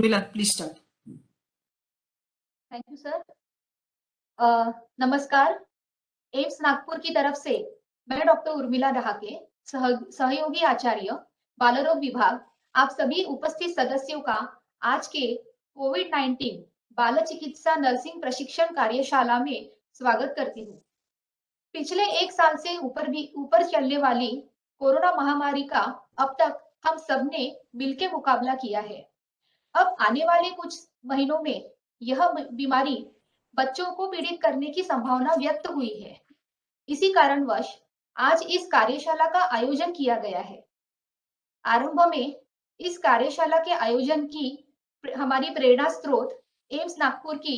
Urmila, please start. Thank you sir. नमस्कार। AIIMS Nagpur की तरफ से मैं डॉक्टर उर्मिला डहाके, सहयोगी आचार्य बालरोग विभाग, आप सभी उपस्थित सदस्यों का आज के कोविड-19 बाल चिकित्सा नर्सिंग प्रशिक्षण कार्यशाला में स्वागत करती हूँ। पिछले एक साल से ऊपर चलने वाली कोरोना महामारी का अब तक हम सबने मिलकर मुकाबला किया है। अब आने वाले कुछ महीनों में यह बीमारी बच्चों को पीड़ित करने की संभावना व्यक्त हुई है। इसी कारणवश आज इस कार्यशाला का आयोजन किया गया है। आरंभ में इस कार्यशाला के आयोजन की हमारी प्रेरणा स्रोत एम्स नागपुर की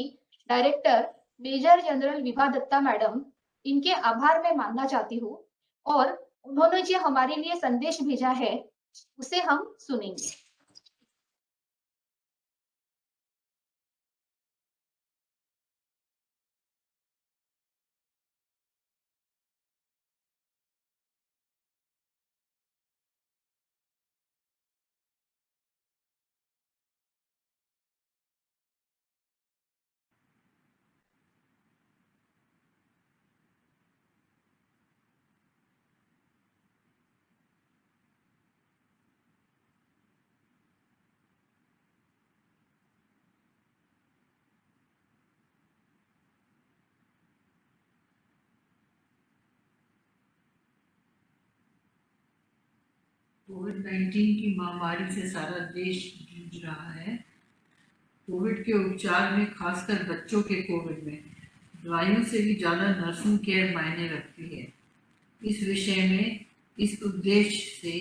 director major general Vibha Dutta madam, इनके आभार मैं मानना चाहती हूँ और उन्होंने जो हमारे लिए संदेश भेजा है उसे हम सुनेंगे। कोविड-19 की महामारी से सारा देश जूझ रहा है। कोविड के उपचार में, खासकर बच्चों के कोविड में, दवाइयों से भी ज़्यादा नर्सिंग केयर मायने रखती है। इस विषय में इस उद्देश्य से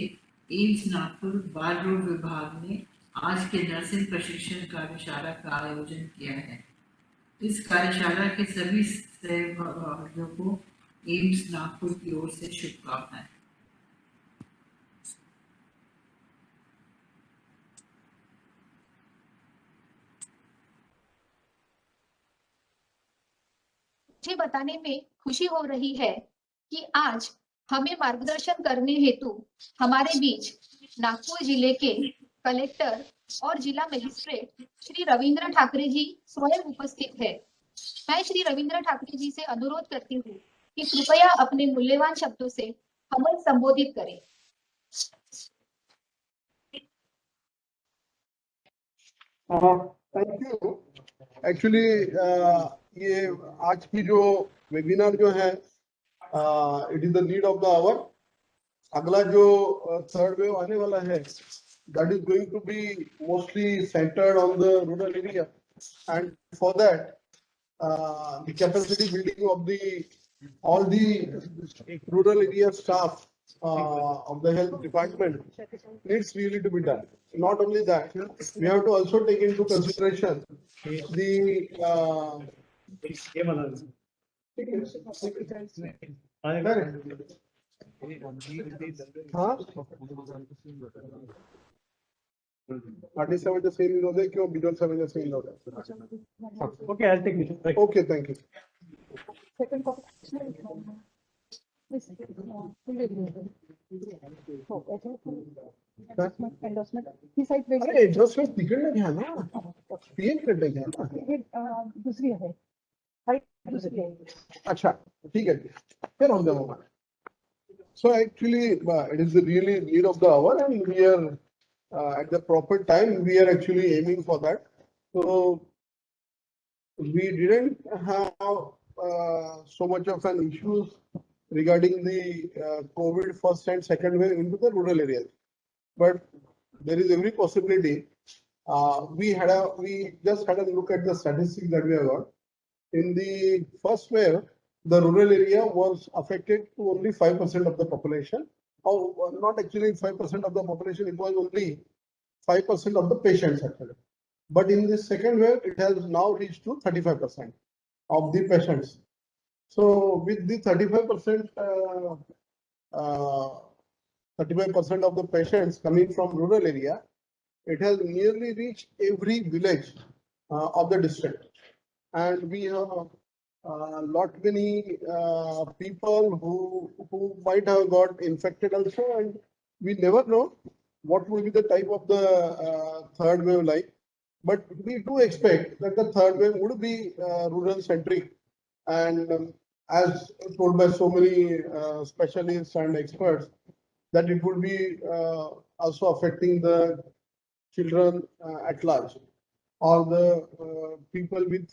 एम्स नागपुर बाल रोग विभाग ने आज के नर्सिंग प्रशिक्षण कार्यशाला का आयोजन किया है। इस कार्यशाला के सभी सहभागियों को एम्स नागपुर की ओर से शुभकामनाएं। मुझे बताने में खुशी हो रही है कि आज हमें मार्गदर्शन करने हेतु हमारे बीच नागपुर जिले के कलेक्टर और जिला मजिस्ट्रेट श्री रविंद्र ठाकरे जी स्वयं उपस्थित है। मैं श्री रविंद्र ठाकरे जी से अनुरोध करती हूँ कि कृपया अपने मूल्यवान शब्दों से हमें संबोधित करें। Thank you. एक्चुअली ये आज की जो वेबिनार जो है it is the need of the hour. अगला जो थर्ड वेव आने वाला है that is going to be mostly centred on the rural area and for that the capacity building of the all the rural area staff of the health department needs really to be done. Not only that, we have to also take into consideration the Party the same in order, Bidol 7 the same in order. Okay, I'll take it. Okay, thank you. Second copy. Endorsement. He side पे अरे adjustment तिकडनं घ्या ना, PN कडे घ्या ना, हे दुसरी आहे, हाईट दुसरी आहे. अच्छा ठीक आहे, ते राहून द्या मग. So actually it is the really need of the hour and we are at the proper time we are actually aiming for that. So we didn't have so much of an issues regarding the COVID first and second wave into the rural areas, but there is every possibility. We just had a look at the statistics that we have got. In the first wave, the rural area was affected to only 5% of the population. Or not actually 5% of the population, it was only 5% of the patients actually. But in the second wave, it has now reached to 35% of the patients. So with the 35% of the patients coming from rural area, it has nearly reached every village of the district. And we have lot many people who might have got infected also, and we never know what will be the type of the third wave like. but we do expect that the third wave would be rural centric, and as told by so many specialists and experts, that it would be also affecting the children at large, or the people with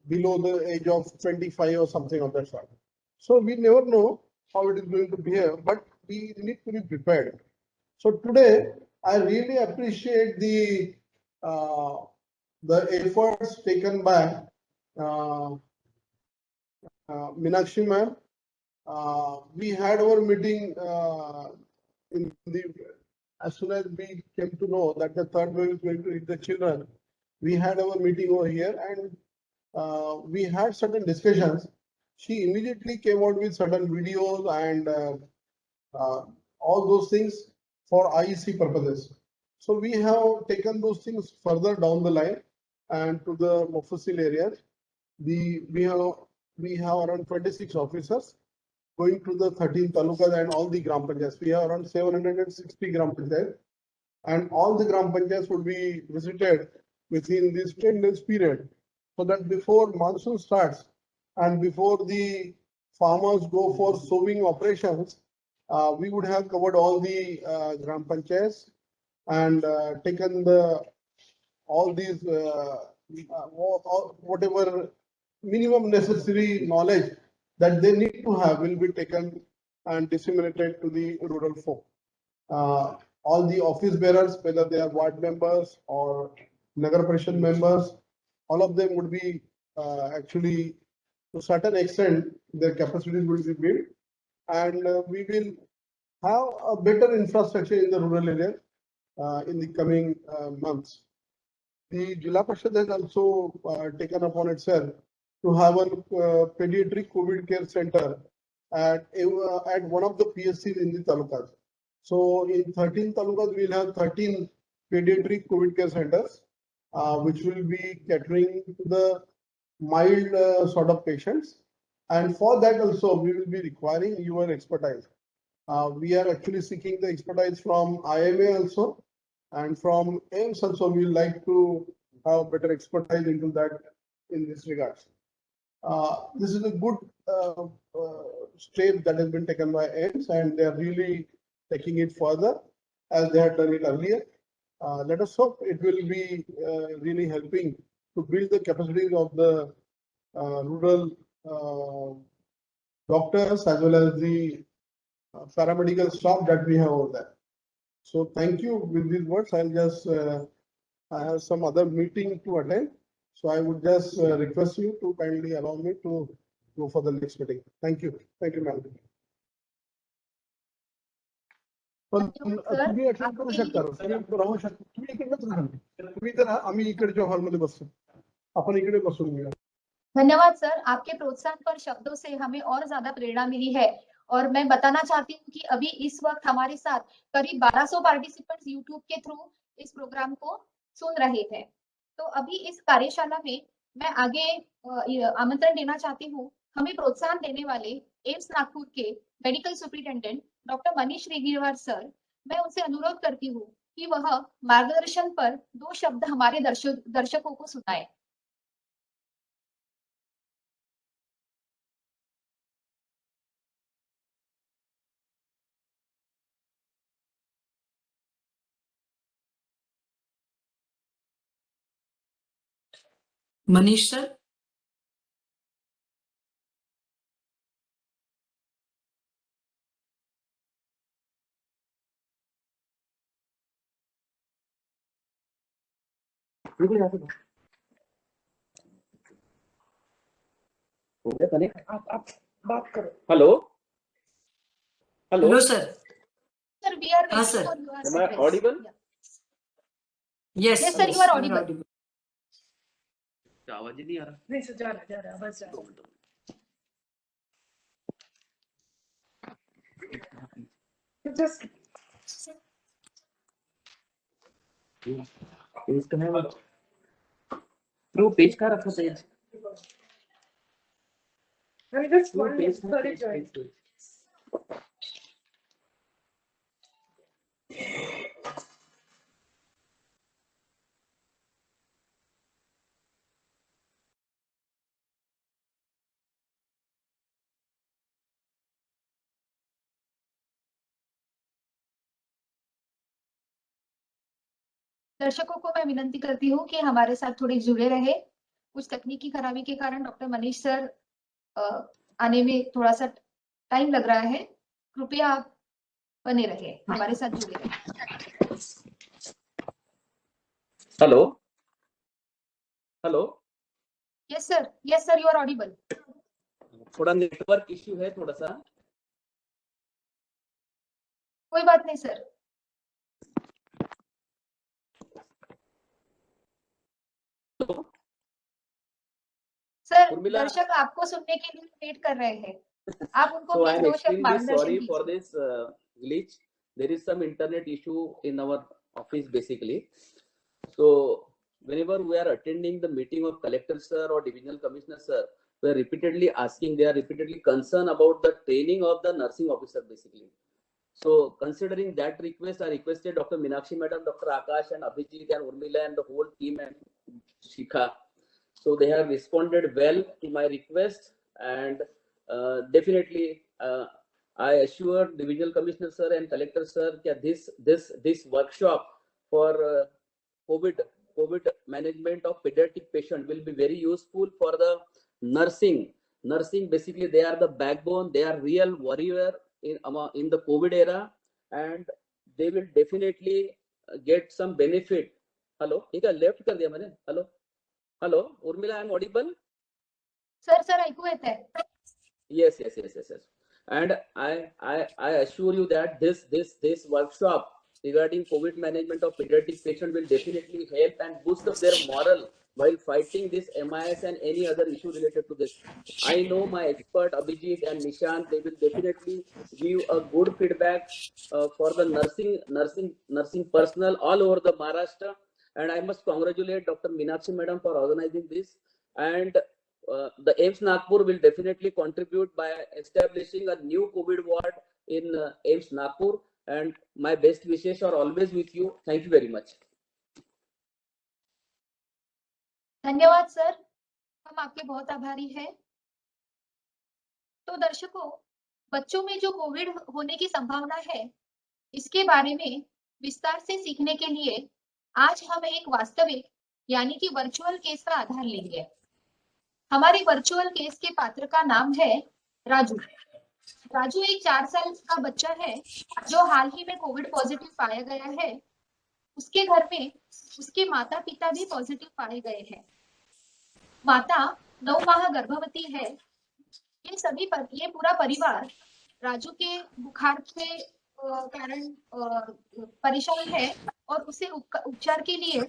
below the age of 25 or something of that sort. So we never know how it is going to behave, but we need to be prepared. So today, I really appreciate the efforts taken by uh, Meenakshi ma'am. We had our meeting in the as soon as we came to know that the third wave is going to hit the children. We had our meeting over here, and we had certain discussions. She immediately came out with certain videos and all those things for IEC purposes. So we have taken those things further down the line and to the Mofussil areas. We have around 26 officers going to the 13 talukas and all the gram panchayats. We have around 760 gram panchayats, and all the gram panchayats would be visited within this 10 days period, so that before monsoon starts and before the farmers go for sowing operations, we would have covered all the gram panchayats and taken all these whatever minimum necessary knowledge that they need to have will be taken and disseminated to the rural folk. All the office bearers, whether they are ward members or Nagar Parishad members, all of them would be actually, to a certain extent, their capacities will be built, and we will have a better infrastructure in the rural area in the coming months. The Jilla Parishad has also taken upon itself to have a pediatric COVID care center at one of the PSCs in the talukas. So in 13 talukas, we'll have 13 pediatric COVID care centers, which will be catering to the mild sort of patients. And for that also, we will be requiring your expertise. We are actually seeking the expertise from IMA also, and from AIMS also. We like to have better expertise into that in this regard. This is a good step that has been taken by AIMS, and they are really taking it further as they had done it earlier. Let us hope it will be really helping to build the capacities of the rural doctors as well as the paramedical staff that we have over there. So thank you. With these words, I'll just I have some other meeting to attend. So I would just request you to kindly allow me to go for the next meeting. Thank you. Thank you, ma'am. पण तुम्ही attend करू शकता, राहू शकता. तुम्ही इकडेच राहा. तुम्ही तर आम्ही इकडच्या हॉलमध्ये बसतो. आपण इकडे बसून घेऊया. धन्यवाद सर, आपके प्रोत्साहन पर शब्दों से हमें और ज्यादा प्रेरणा मिली है। और मैं बताना चाहती हूँ कि अभी इस वक्त हमारे साथ करीब 1200 पार्टिसिपेंट्स यूट्यूब के थ्रू इस प्रोग्राम को सुन रहे थे। तो अभी इस कार्यशाला में मैं आगे आमंत्रण देना चाहती हूँ हमें प्रोत्साहन देने वाले एम्स नागपुर के medical superintendent doctor Manish Regirwar sir. मैं उनसे अनुरोध करती हूँ कि वह मार्गदर्शन पर 2 शब्द हमारे दर्शकों को सुनाए। मनीष सर, आप बात करो। Hello hello hello sir. Sir we are हाँ sir, am I audible? Yes Yes, sir, you are audible. आवाज ही नहीं आ रहा। नहीं सर, जा रहा बस जा रहा। जस्ट पेज कहाँ है? प्रो पेज कहाँ रखा पेज? मैंने just pro one page sorry join. दर्शकों को मैं विनंती करती हूँ कि हमारे साथ थोड़े जुड़े रहे। कुछ तकनीकी खराबी के कारण डॉक्टर मनीष सर आने में थोड़ा सा टाइम लग रहा है। कृपया आप बने रहे, हमारे साथ जुड़े रहे। Hello hello, yes sir, you are audible. थोड़ा नेटवर्क इश्यू है थोड़ा सा। कोई बात नहीं सर। तो सर उर्मिला, दर्शक आपको सुनने के लिए वेट कर रहे हैं, आप उनको so I प्लीज am दो शब्द extremely मार्गदर्शन sorry for कीजिए। this glitch. There is some internet issue in our office basically. So whenever we are attending the meeting of collector sir or divisional commissioner sir, we are repeatedly asking, they are repeatedly concerned about the training of the nursing officer basically. So considering that request, I requested Dr. Meenakshi madam, Dr. Akash and Abhijit and Urmila and the whole team and Shikha. So they have responded well to my request, and definitely I assure divisional commissioner sir and collector sir that this workshop for COVID management of pediatric patient will be very useful for the nursing. Nursing basically they are the backbone, they are real warrior in the COVID era, and they will definitely get some benefit. Hello, ठीक है, left कर दिया मैंने. Hello, Urmila, I am audible? Sir ऐकू येत आहे? Yes. And I assure you that this workshop regarding COVID management of pediatric patient will definitely help and boost up their moral while fighting this MIS and any other issue related to this. I know my expert Abhijit and Nishant, they will definitely give a good feedback for the nursing personnel all over the Maharashtra. And I must congratulate Dr. Meenakshi madam for organizing this. And the AIIMS Nagpur will definitely contribute by establishing a new COVID ward in AIIMS Nagpur. And my best wishes are always with you. Thank you very much. धन्यवाद sir, हम आपके बहुत आभारी हैं। तो दर्शकों, बच्चों में जो कोविड होने की संभावना है, इसके बारे में विस्तार से सीखने के लिए आज हम एक वास्तविक यानी कि वर्चुअल केस का आधार लेंगे। हमारे वर्चुअल केस के पात्र का नाम है राजू। राजू एक 4 साल का बच्चा है जो हाल ही में कोविड पॉजिटिव पाया गया है। उसके घर में उसके माता पिता भी पॉजिटिव पाए गए हैं। माता 9 माह गर्भवती है। ये पूरा परिवार राजू के बुखार के कारण परेशान है और उसे उपचार के लिए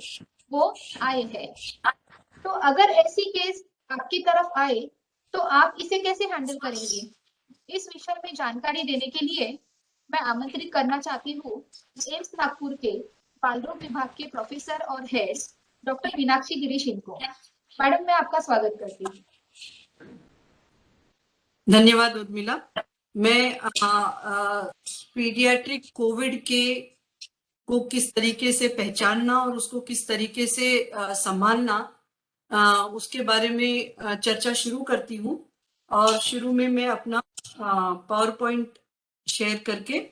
वो आए हैं। तो अगर ऐसी केस आपकी तरफ आए तो आप इसे कैसे हैंडल करेंगे? इस विषय में जानकारी देने के लिए मैं आमंत्रित करना चाहती हूँ एम्स नागपुर के बाल रोग विभाग के प्रोफेसर और हेड डॉक्टर मीनाक्षी गिरीश इनको। मैडम, मैं आपका स्वागत करती हूँ। धन्यवाद उर्मिला। मैं पीडियाट्रिक कोविड को किस तरीके से पहचानना और उसको किस तरीके से संभालना उसके बारे में चर्चा शुरू करती हूँ। और शुरू में मैं अपना पावर पॉइंट शेयर करके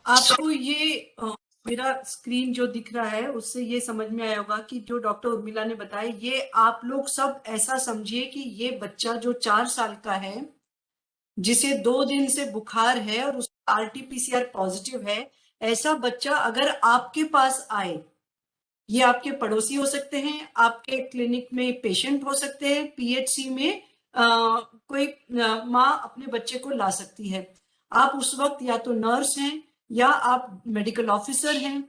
आपको ये मेरा स्क्रीन जो दिख रहा है उससे ये समझ में आया होगा कि जो डॉक्टर उर्मिला ने बताया, ये आप लोग सब ऐसा समझिए कि ये बच्चा जो 4 साल का है, जिसे 2 दिन से बुखार है और उसका RT-PCR पॉजिटिव है, ऐसा बच्चा अगर आपके पास आए, ये आपके पड़ोसी हो सकते हैं, आपके क्लिनिक में पेशेंट हो सकते हैं, PHC में कोई माँ अपने बच्चे को ला सकती है। आप उस वक्त या तो नर्स हैं या आप मेडिकल ऑफिसर हैं,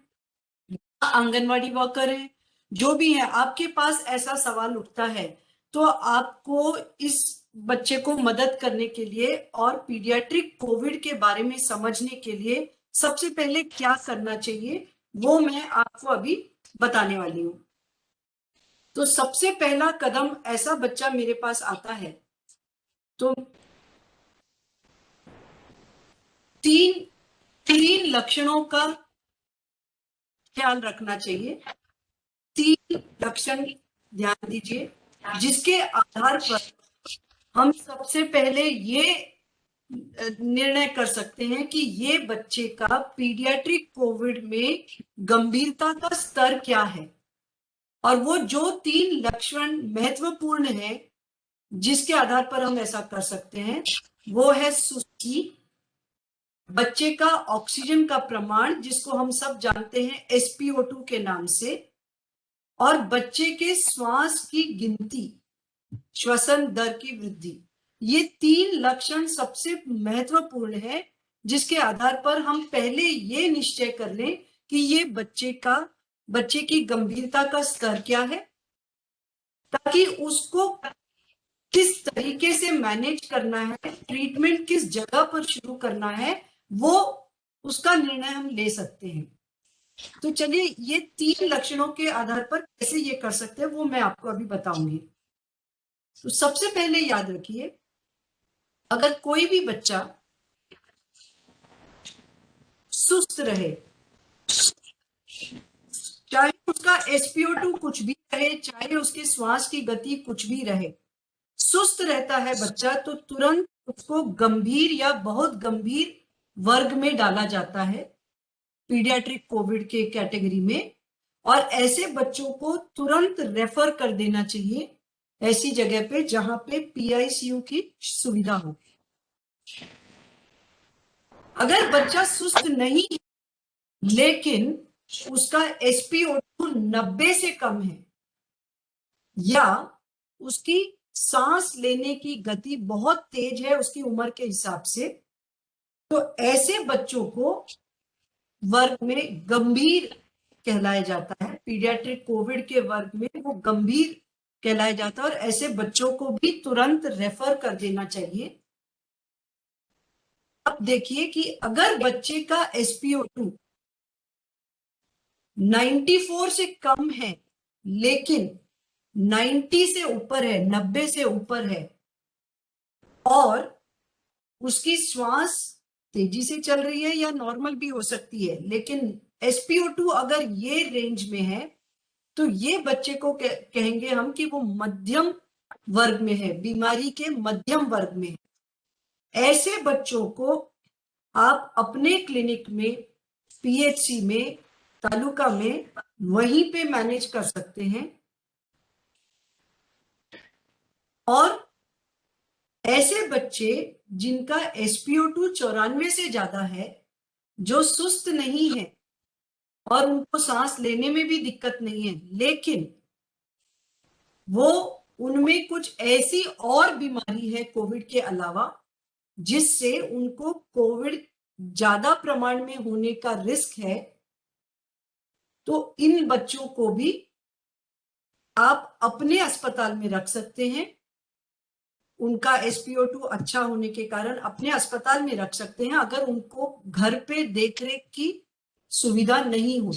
आंगनवाड़ी वर्कर हैं, जो भी है, आपके पास ऐसा सवाल उठता है तो आपको इस बच्चे को मदद करने के लिए और पीडियाट्रिक कोविड के बारे में समझने के लिए सबसे पहले क्या करना चाहिए वो मैं आपको अभी बताने वाली हूँ। तो सबसे पहला कदम, ऐसा बच्चा मेरे पास आता है तो तीन लक्षणों का ख्याल रखना चाहिए। 3 लक्षण ध्यान दीजिए। जिसके आधार पर हम सबसे पहले ये निर्णय कर सकते हैं कि ये बच्चे का पीडियाट्रिक कोविड में गंभीरता का स्तर क्या है। और वो जो 3 लक्षण महत्वपूर्ण है जिसके आधार पर हम ऐसा कर सकते हैं, वो है सुस्ती, बच्चे का ऑक्सीजन का प्रमाण जिसको हम सब जानते हैं SpO2 के नाम से, और बच्चे के श्वास की गिनती, श्वसन दर की वृद्धि। ये 3 लक्षण सबसे महत्वपूर्ण है जिसके आधार पर हम पहले ये निश्चय कर लें कि ये बच्चे की गंभीरता का स्तर क्या है, ताकि उसको किस तरीके से मैनेज करना है, ट्रीटमेंट किस जगह पर शुरू करना है, वो उसका निर्णय हम ले सकते हैं। तो चलिए ये 3 लक्षणों के आधार पर कैसे ये कर सकते हैं वो मैं आपको अभी बताऊंगी। तो सबसे पहले याद रखिए, अगर कोई भी बच्चा सुस्त रहे, चाहे उसका SpO2 कुछ भी रहे, चाहे उसके श्वास की गति कुछ भी रहे, सुस्त रहता है बच्चा तो तुरंत उसको गंभीर या बहुत गंभीर वर्ग में डाला जाता है पीडियाट्रिक कोविड के कैटेगरी में, और ऐसे बच्चों को तुरंत रेफर कर देना चाहिए ऐसी जगह पे जहां पे PICU की सुविधा हो। अगर बच्चा सुस्त नहीं है लेकिन उसका SpO2 90 से कम है या उसकी सांस लेने की गति बहुत तेज है उसकी उम्र के हिसाब से, तो ऐसे बच्चों को वर्ग में गंभीर कहलाया जाता है। पीडियाट्रिक कोविड के वर्ग में वो गंभीर कहलाया जाता है और ऐसे बच्चों को भी तुरंत रेफर कर देना चाहिए। अब देखिए कि अगर बच्चे का SpO2 94 से कम है लेकिन 90 से ऊपर है, 90 से ऊपर है, और उसकी श्वास तेजी से चल रही है या नॉर्मल भी हो सकती है, लेकिन SpO2 अगर ये रेंज में है तो ये बच्चे को कहेंगे हम कि वो मध्यम वर्ग में है, बीमारी के मध्यम वर्ग में है। ऐसे बच्चों को आप अपने क्लिनिक में, PHC में, तालुका में वहीं पे मैनेज कर सकते हैं। और ऐसे बच्चे जिनका SpO2 94 से ज्यादा है, जो सुस्त नहीं है और उनको सांस लेने में भी दिक्कत नहीं है, लेकिन वो उनमें कुछ ऐसी और बीमारी है कोविड के अलावा जिससे उनको कोविड ज्यादा प्रमाण में होने का रिस्क है, तो इन बच्चों को भी आप अपने अस्पताल में रख सकते हैं। उनका SpO2 अच्छा होने के कारण अपने अस्पताल में रख सकते हैं अगर उनको घर पे देखरेख की सुविधा नहीं हो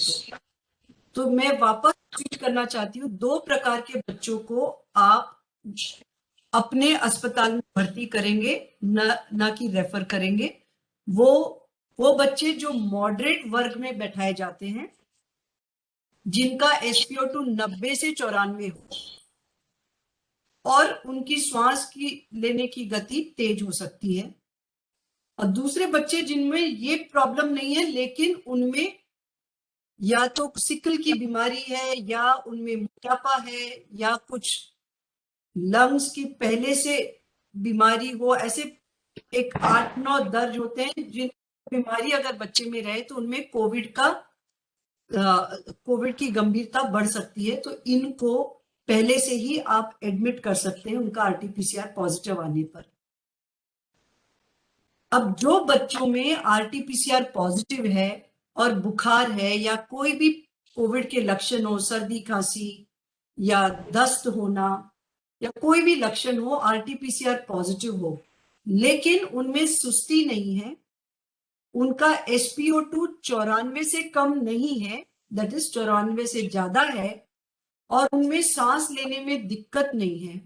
तो मैं वापस रिपीट करना चाहती हूँ, 2 प्रकार के बच्चों को आप अपने अस्पताल में भर्ती करेंगे, ना कि रेफर करेंगे। वो बच्चे जो मॉडरेट वर्ग में बैठाए जाते हैं, जिनका SpO2 90 से 94 हो और उनकी श्वास की लेने की गति तेज हो सकती है, और दूसरे बच्चे जिनमें ये प्रॉब्लम नहीं है लेकिन उनमें या तो सिकल की बीमारी है या उनमें मोटापा है या कुछ लंग्स की पहले से बीमारी हो, ऐसे एक 8-9 दर्ज होते हैं जिन बीमारी अगर बच्चे में रहे तो उनमें कोविड की गंभीरता बढ़ सकती है। तो इनको पहले से ही आप एडमिट कर सकते हैं उनका RT-PCR पॉजिटिव आने पर। अब जो बच्चों में RT-PCR पॉजिटिव है और बुखार है या कोई भी कोविड के लक्षण हो, सर्दी खांसी या दस्त होना या कोई भी लक्षण हो, RT-PCR पॉजिटिव हो, लेकिन उनमें सुस्ती नहीं है, उनका SpO2 94 से कम नहीं है, दैट इज 94 से ज्यादा है, और उनमें सांस लेने में दिक्कत नहीं है,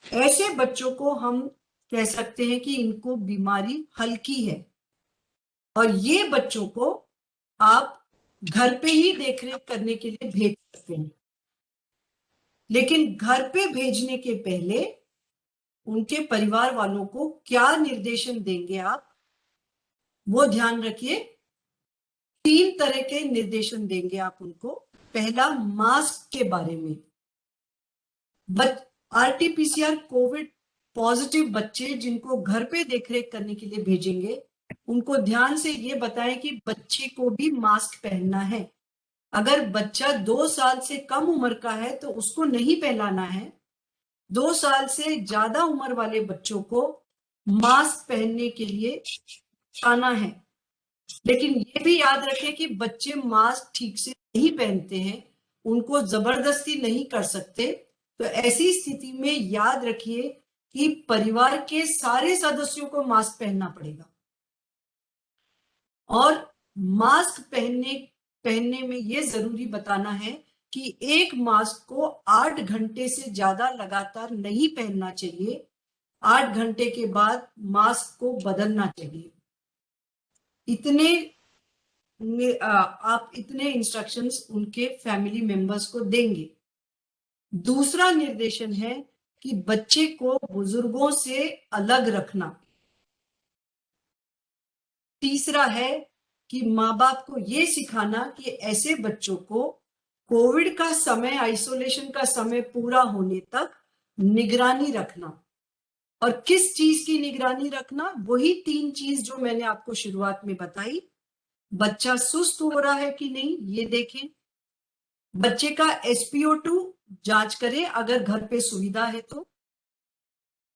ऐसे बच्चों को हम कह सकते हैं कि इनको बीमारी हल्की है, और ये बच्चों को आप घर पे ही देखरेख करने के लिए भेज सकते हैं। लेकिन घर पे भेजने के पहले उनके परिवार वालों को क्या निर्देशन देंगे आप, वो ध्यान रखिए। 3 तरह के निर्देशन देंगे आप उनको। पहला, मास्क के बारे में। आरटीपीसीआर कोविड पॉजिटिव बच्चे जिनको घर पे देखरेख करने के लिए भेजेंगे, उनको ध्यान से ये बताएं कि बच्चे को भी मास्क पहनना है। अगर बच्चा 2 साल से कम उम्र का है तो उसको नहीं पहनाना है। 2 साल से ज्यादा उम्र वाले बच्चों को मास्क पहनने के लिए आना है। लेकिन ये भी याद रखें कि बच्चे मास्क ठीक से नहीं पहनते हैं, उनको जबरदस्ती नहीं कर सकते। तो ऐसी स्थिति में याद रखिए कि परिवार के सारे सदस्यों को मास्क पहनना पड़ेगा। और मास्क पहनने में ये जरूरी बताना है कि एक मास्क को 8 घंटे से ज्यादा लगातार नहीं पहनना चाहिए। 8 घंटे के बाद मास्क को बदलना चाहिए। आप इतने इंस्ट्रक्शंस उनके फैमिली मेंबर्स को देंगे। दूसरा निर्देशन है कि बच्चे को बुजुर्गों से अलग रखना। तीसरा है कि माँ बाप को ये सिखाना कि ऐसे बच्चों को कोविड का समय, आइसोलेशन का समय पूरा होने तक निगरानी रखना। और किस चीज की निगरानी रखना? वही 3 चीज जो मैंने आपको शुरुआत में बताई। बच्चा सुस्त हो रहा है कि नहीं ये देखें, बच्चे का SpO2 जांच करें अगर घर पे सुविधा है तो।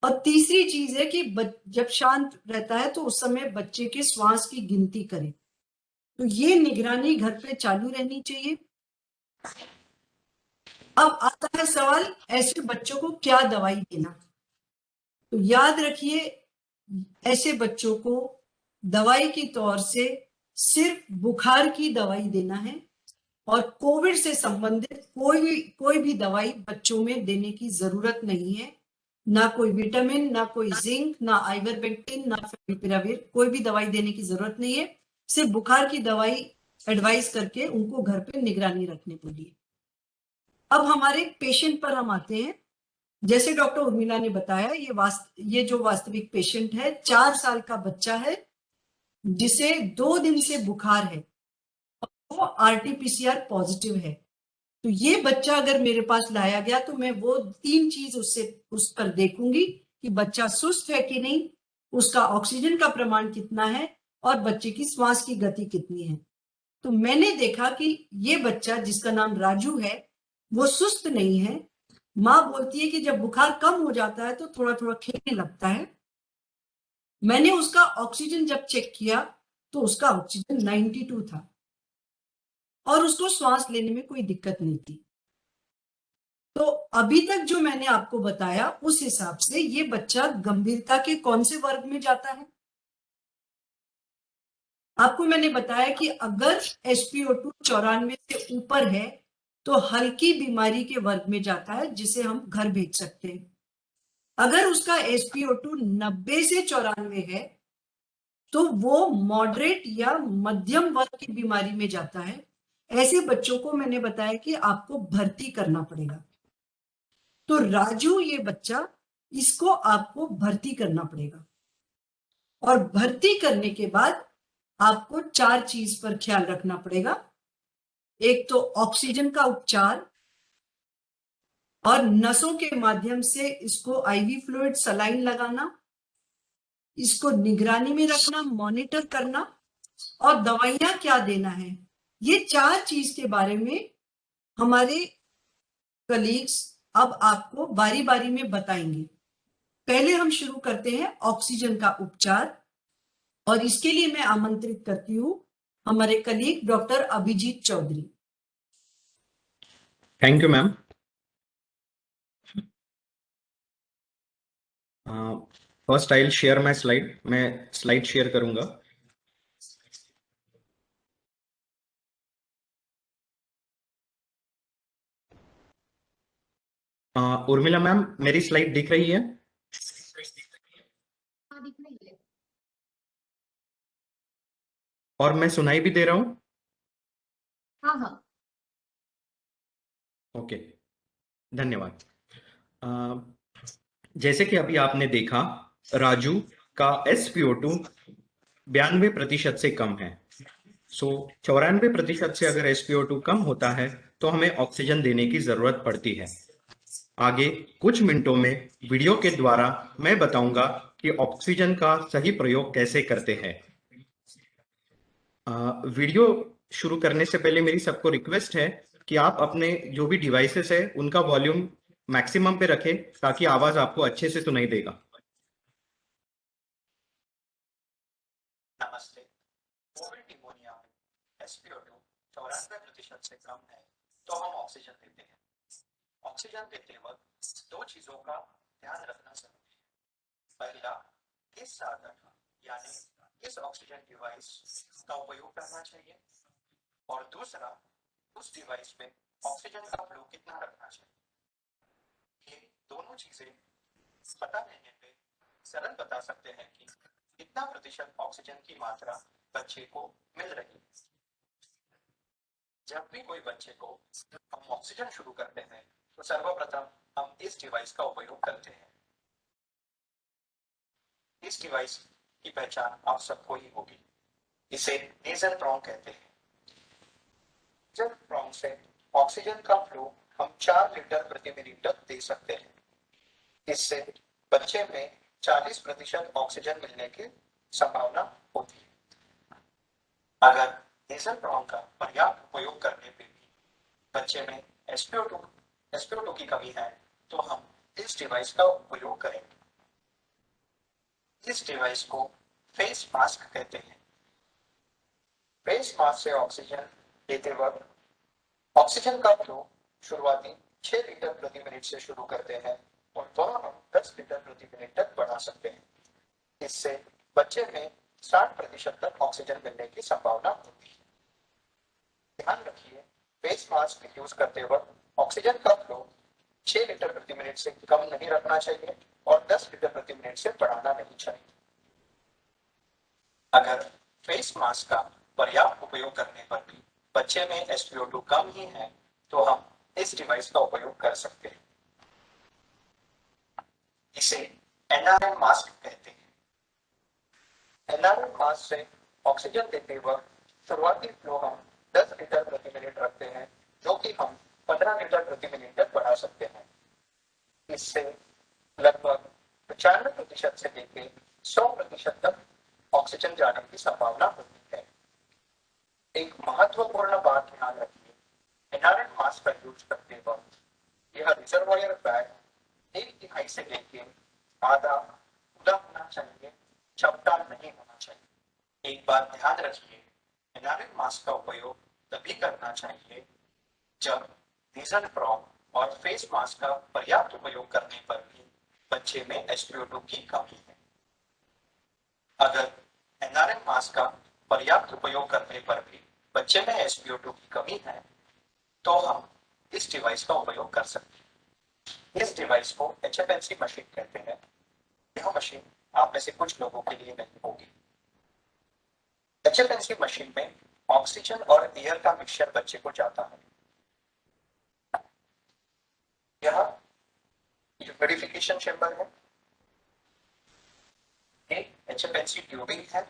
और तीसरी चीज है कि जब शांत रहता है तो उस समय बच्चे के श्वास की गिनती करें। तो ये निगरानी घर पे चालू रहनी चाहिए। अब आता है सवाल, ऐसे बच्चों को क्या दवाई देना? तो याद रखिए, ऐसे बच्चों को दवाई के तौर से सिर्फ बुखार की दवाई देना है और कोविड से संबंधित कोई भी दवाई बच्चों में देने की जरूरत नहीं है। ना कोई विटामिन, ना कोई जिंक, ना आइवरमेक्टिन, ना फेविपिराविर, कोई भी दवाई देने की जरूरत नहीं है। सिर्फ बुखार की दवाई एडवाइस करके उनको घर पे निगरानी रखने बोलिए। अब हमारे पेशेंट पर हम आते हैं। जैसे डॉक्टर उर्मिला ने बताया, ये जो वास्तविक पेशेंट है, 4 साल का बच्चा है जिसे 2 दिन से बुखार है, वो आरटीपीसीआर पॉजिटिव है। तो ये बच्चा अगर मेरे पास लाया गया तो मैं वो 3 चीज उस पर देखूंगी कि बच्चा सुस्त है कि नहीं, उसका ऑक्सीजन का प्रमाण कितना है और बच्चे की श्वास की गति कितनी है। तो मैंने देखा कि ये बच्चा जिसका नाम राजू है वो सुस्त नहीं है। माँ बोलती है कि जब बुखार कम हो जाता है तो थोड़ा थोड़ा खेलने लगता है। मैंने उसका ऑक्सीजन जब चेक किया तो उसका ऑक्सीजन 92 था और उसको श्वास लेने में कोई दिक्कत नहीं थी। तो अभी तक जो मैंने आपको बताया उस हिसाब से ये बच्चा गंभीरता के कौन से वर्ग में जाता है? आपको मैंने बताया कि अगर SpO2 94 से ऊपर है तो हल्की बीमारी के वर्ग में जाता है जिसे हम घर भेज सकते हैं। अगर उसका SpO2 90 से 94 है तो वो मॉडरेट या मध्यम वर्ग की बीमारी में जाता है। ऐसे बच्चों को मैंने बताया कि आपको भर्ती करना पड़ेगा। तो राजू ये बच्चा, इसको आपको भर्ती करना पड़ेगा और भर्ती करने के बाद आपको 4 चीज पर ख्याल रखना पड़ेगा। एक तो ऑक्सीजन का उपचार और नसों के माध्यम से इसको IV फ्लूइड, सलाइन लगाना, इसको निगरानी में रखना, मॉनिटर करना और दवाइयां क्या देना है। ये 4 चीज के बारे में हमारे कलीग्स अब आपको बारी बारी में बताएंगे। पहले हम शुरू करते हैं ऑक्सीजन का उपचार और इसके लिए मैं आमंत्रित करती हूँ हमारे colleague doctor Abhijit Chaudhary. Thank you ma'am. First I will share my slide. मैं स्लाइड शेयर करूंगा। उर्मिला मैम, मेरी स्लाइड दिख रही है? हाँ, दिख रही है। और मैं सुनाई भी दे रहा हूँ? हाँ हाँ। ओके। धन्यवाद। जैसे कि अभी आपने देखा, राजू का SpO2 92% से कम है। 94% से अगर SpO2 कम होता है तो हमें ऑक्सीजन देने की जरूरत पड़ती है। आगे कुछ मिनटों में वीडियो के द्वारा मैं बताऊंगा कि ऑक्सीजन का सही प्रयोग कैसे करते हैं। वीडियो शुरू करने से पहले मेरी सबको रिक्वेस्ट है कि आप अपने जो भी डिवाइसेस है उनका वॉल्यूम मैक्सिमम पे रखें ताकि आवाज आपको अच्छे से सुनाई देगा। नमस्ते। कोविड निमोनिया में SpO2 94% से कम है तो हम ऑक्सीजन देते हैं। ऑक्सीजन देते वक्त दो चीजों का ध्यान रखना जरूरी है। पहला, किस साधन यानी किस ऑक्सीजन डिवाइस का उपयोग करना चाहिए, और दूसरा, उस डिवाइस में ऑक्सीजन का फ्लो कितना रखना चाहिए। ये दोनों चीजें पता रहने पे सरल बता सकते हैं कि कितना प्रतिशत ऑक्सीजन की मात्रा बच्चे को मिल रही है। जब भी कोई बच्चे को हम ऑक्सीजन शुरू करते हैं तो सर्वप्रथम हम इस डिवाइस का उपयोग करते हैं। इस डिवाइस की पहचान आप सबको ही होगी। इसे नेजल प्रोंग कहते हैं। जब प्रोंग से ऑक्सीजन का फ्लो हम 4 लीटर प्रति मिनट तक दे सकते हैं। इससे बच्चे में 40% ऑक्सीजन मिलने की संभावना होती है। अगर नेजल प्रोंग का पर्याप्त उपयोग करने पे भी बच्चे में SpO2 की कमी है तो हम इस डिवाइस का उपयोग करेंगे। इस डिवाइस को फेस मास्क कहते हैं। फेस मास्क से ऑक्सीजन लेते वक्त ऑक्सीजन का फ्लो शुरुआती 6 लीटर प्रति मिनट से शुरू करते हैं और वह हम 10 लीटर प्रति मिनट तक बढ़ा सकते हैं। इससे बच्चे में 60% तक ऑक्सीजन मिलने की संभावना होती है। ध्यान रखिए, फेस मास्क यूज करते वक्त ऑक्सीजन का फ्लो 6 लीटर प्रति मिनट से कम नहीं रखना चाहिए और 10 लीटर प्रति मिनट से बढ़ाना नहीं चाहिए। अगर फेस मास्क का पर्याप्त उपयोग करने पर भी बच्चे में SpO2 कम ही है तो हम इस डिवाइस का उपयोग कर सकते हैं। इसे NRN मास्क कहते हैं। NRN मास्क से ऑक्सीजन देते वक्त शुरुआती फ्लो हम 10 लीटर प्रति मिनट रखते हैं, जो कि हम 15 लीटर प्रति मिनट तक बढ़ा सकते हैं। इससे लगभग 95% से लेकर 100% तक ऑक्सीजन जाने की संभावना होती है। एक महत्वपूर्ण बात ध्यान रखिए, NRN मास्क का यूज करते वक्त यह रिजर्वायर बैग 1/3 से लेकर आधा खुला होना चाहिए, चपटा नहीं होना चाहिए। एक बात ध्यान रखिए, NRN मास्क का उपयोग तभी करना चाहिए जब नेजल प्रोब और फेस मास्क का पर्याप्त उपयोग करने पर भी बच्चे में SpO2 की कमी है। अगर NRN मास्क का पर्याप्त उपयोग करने पर भी बच्चे में SpO2 की कमी है तो हम इस डिवाइस का उपयोग कर सकते हैं। इस डिवाइस को HFNC मशीन कहते हैं। यह मशीन आप में से कुछ लोगों के लिए नहीं होगी। HFNC मशीन में ऑक्सीजन और एयर का मिक्सचर बच्चे को जाता है। यह ह्यूमिडिफिकेशन चेंबर है। एक HFNC ट्यूबिंग है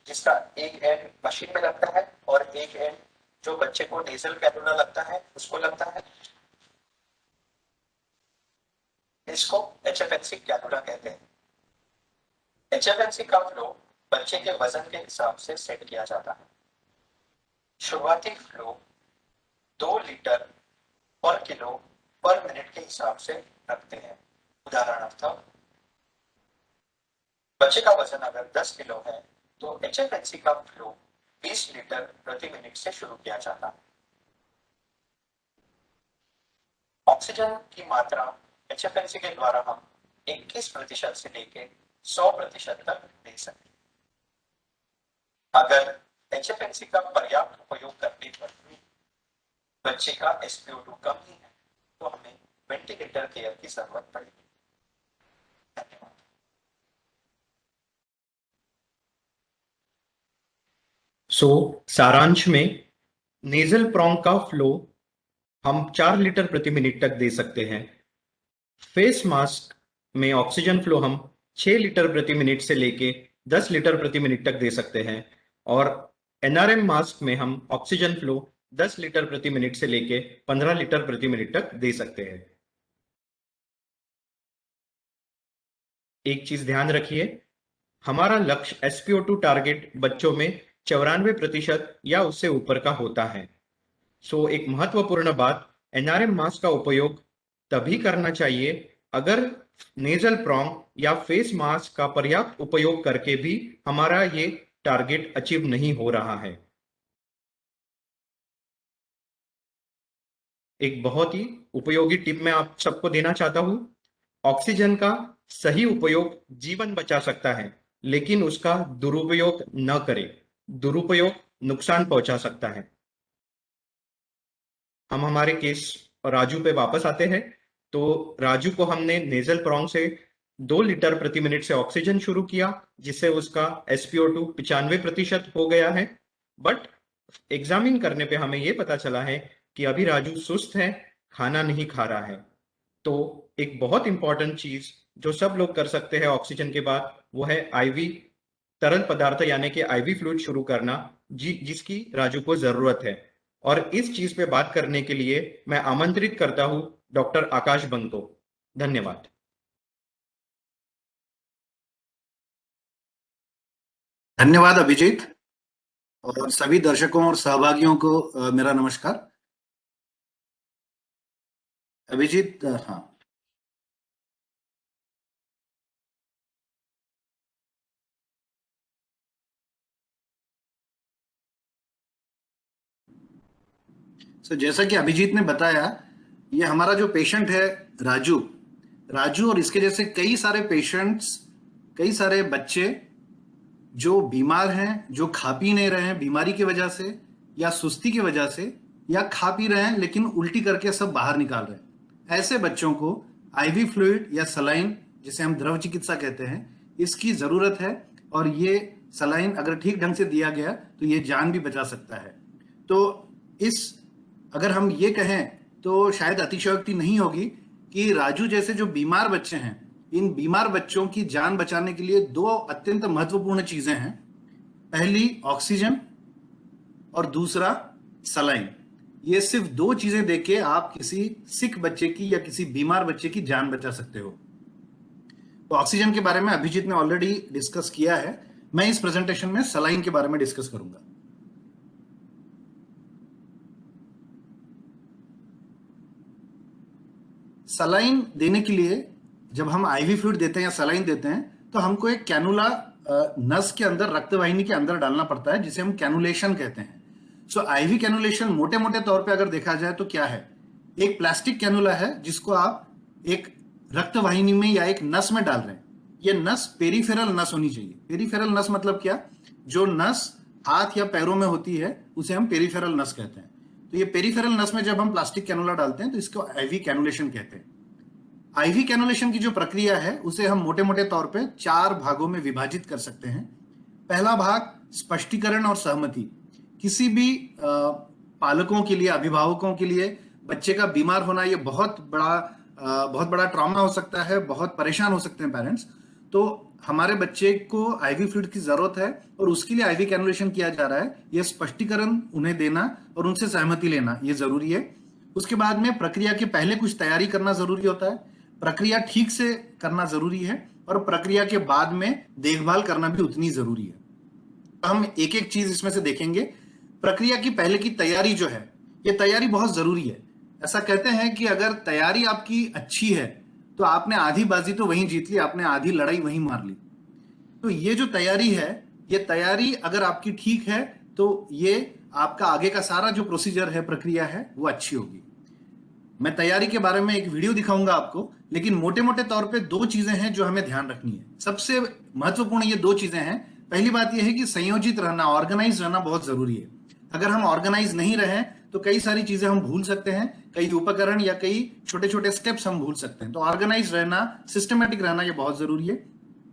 जिसका एक एंड मशीन में लगता है और एक एंड जो बच्चे को नेजल कैनुला लगता है उसको लगता है। इसको HFNC कैनुला कहते हैं। HFNC का फ्लो बच्चे के वजन के हिसाब से सेट किया जाता है। शुरुआती फ्लो 2 लीटर पर किलो पर मिनट के हिसाब से रखते हैं। उदाहरणार्थ, बच्चे का वजन अगर 10 किलो है तो HFNC का फ्लो 20 लीटर प्रति मिनट से शुरू किया जाता है। ऑक्सीजन की मात्रा HFNC के द्वारा हम 21% से लेकर 100% तक दे सकते हैं। अगर HFNC का पर्याप्त उपयोग करने पर भी बच्चे का SpO2 कम ही है तो हमें वेंटिलेटर केयर की जरूरत पड़ेगी। धन्यवाद। सारांश में नेजल प्रोंग का फ्लो हम 4 लीटर प्रति मिनट तक दे सकते हैं। फेस मास्क में ऑक्सीजन फ्लो हम 6 लीटर प्रति मिनट से लेके 10 लीटर प्रति मिनट तक दे सकते हैं और एनआरएम मास्क में हम ऑक्सीजन फ्लो 10 लीटर प्रति मिनट से लेके 15 लीटर प्रति मिनट तक दे सकते हैं। एक चीज ध्यान रखिए, हमारा लक्ष्य SpO2 टारगेट बच्चों में 94% या उससे ऊपर का होता है। सो एक महत्वपूर्ण बात, एनआरएम मास्क का उपयोग तभी करना चाहिए अगर नेजल प्रॉन्ग या फेस मास्क का पर्याप्त उपयोग करके भी हमारा ये टारगेट अचीव नहीं हो रहा है। एक बहुत ही उपयोगी टिप मैं आप सबको देना चाहता हूं, ऑक्सीजन का सही उपयोग जीवन बचा सकता है, लेकिन उसका दुरुपयोग न करें। दुरुपयोग नुकसान पहुंचा सकता है। हम हमारे केस राजू पे वापस आते हैं। तो राजू को हमने नेजल प्रॉन्ग से 2 लीटर प्रति मिनट से ऑक्सीजन शुरू किया, जिससे उसका SpO2 95% हो गया है। बट एग्जामिन करने पे हमें यह पता चला है कि अभी राजू सुस्त है, खाना नहीं खा रहा है। तो एक बहुत इंपॉर्टेंट चीज जो सब लोग कर सकते हैं ऑक्सीजन के बाद, वो है IV तरल पदार्थ यानी कि IV फ्लूइड शुरू करना, जिसकी राजू को जरूरत है। और इस चीज पे बात करने के लिए मैं आमंत्रित करता हूं डॉक्टर आकाश बंग को। धन्यवाद। धन्यवाद अभिजीत, और सभी दर्शकों और सहभागियों को मेरा नमस्कार। अभिजीत, हाँ, जैसा कि अभिजीत ने बताया, ये हमारा जो पेशेंट है राजू और इसके जैसे कई सारे पेशेंट्स, कई सारे बच्चे जो बीमार हैं, जो खा पी नहीं रहे हैं बीमारी की वजह से या सुस्ती की वजह से, या खा पी रहे हैं लेकिन उल्टी करके सब बाहर निकाल रहे हैं। ऐसे बच्चों को IV फ्लूइड या सलाइन, जिसे हम द्रव चिकित्सा कहते हैं, इसकी जरूरत है। और ये सलाइन अगर ठीक ढंग से दिया गया तो ये जान भी बचा सकता है। तो अगर हम ये कहें तो शायद अतिशयोक्ति नहीं होगी कि राजू जैसे जो बीमार बच्चे हैं, इन बीमार बच्चों की जान बचाने के लिए 2 अत्यंत महत्वपूर्ण चीजें हैं। पहली ऑक्सीजन और दूसरा सलाइन। ये सिर्फ 2 चीजें देके आप किसी सिक बच्चे की या किसी बीमार बच्चे की जान बचा सकते हो। तो ऑक्सीजन के बारे में अभिजीत ने ऑलरेडी डिस्कस किया है। मैं इस प्रेजेंटेशन में सलाइन के बारे में डिस्कस करूंगा। सलाइन देने के लिए जब हम IV फ्लूइड देते हैं या सलाइन देते हैं तो हमको एक कैनुला नस के अंदर, रक्तवाहिनी के अंदर डालना पड़ता है, जिसे हम कैनुलेशन कहते हैं। सो IV कैनुलेशन मोटे मोटे तौर पे अगर देखा जाए तो क्या है, एक प्लास्टिक कैनुला है जिसको आप एक रक्तवाहिनी में या एक नस में डाल रहे हैं। ये नस पेरिफेरल नस होनी चाहिए। पेरिफेरल नस मतलब क्या, जो नस हाथ या पैरों में होती है उसे हम पेरिफेरल नस कहते हैं। तो ये पेरिफेरल नस में जब हम प्लास्टिक कैनुला डालते हैं तो इसको IV कैनुलेशन कहते हैं। IV कैनुलेशन की जो प्रक्रिया है उसे हम मोटे मोटे तौर पे 4 भागों में विभाजित कर सकते हैं। पहला भाग स्पष्टीकरण और सहमति। किसी भी पालकों के लिए, अभिभावकों के लिए बच्चे का बीमार होना ये बहुत बड़ा ट्रॉमा हो सकता है, बहुत परेशान हो सकते हैं पेरेंट्स। तो हमारे बच्चे को IV फ्लूइड की जरूरत है और उसके लिए IV कैनुलेशन किया जा रहा है, ये स्पष्टीकरण उन्हें देना और उनसे सहमति लेना ये जरूरी है। उसके बाद में प्रक्रिया के पहले कुछ तैयारी करना जरूरी होता है, प्रक्रिया ठीक से करना जरूरी है, और प्रक्रिया के बाद में देखभाल करना भी उतनी जरूरी है। हम एक एक चीज इसमें से देखेंगे। प्रक्रिया की पहले की तैयारी जो है, ये तैयारी बहुत जरूरी है। ऐसा कहते हैं कि अगर तैयारी आपकी अच्छी है तो आपने आधी बाजी तो वहीं जीत ली, आपने आधी लड़ाई वहीं मार ली। तो ये जो तैयारी है, ये तैयारी अगर आपकी ठीक है तो ये आपका आगे का सारा जो प्रोसीजर है, प्रक्रिया है, वो अच्छी होगी। मैं तैयारी के बारे में एक वीडियो दिखाऊंगा आपको, लेकिन मोटे मोटे तौर पे 2 चीजें हैं जो हमें ध्यान रखनी है। सबसे महत्वपूर्ण ये 2 चीजें हैं। पहली बात यह है कि संयोजित रहना, ऑर्गेनाइज रहना बहुत जरूरी है। अगर हम ऑर्गेनाइज नहीं रहे तो कई सारी चीजें हम भूल सकते हैं, कई उपकरण या कई छोटे छोटे स्टेप्स हम भूल सकते हैं। तो ऑर्गेनाइज रहना, सिस्टमेटिक रहना ये बहुत जरूरी है।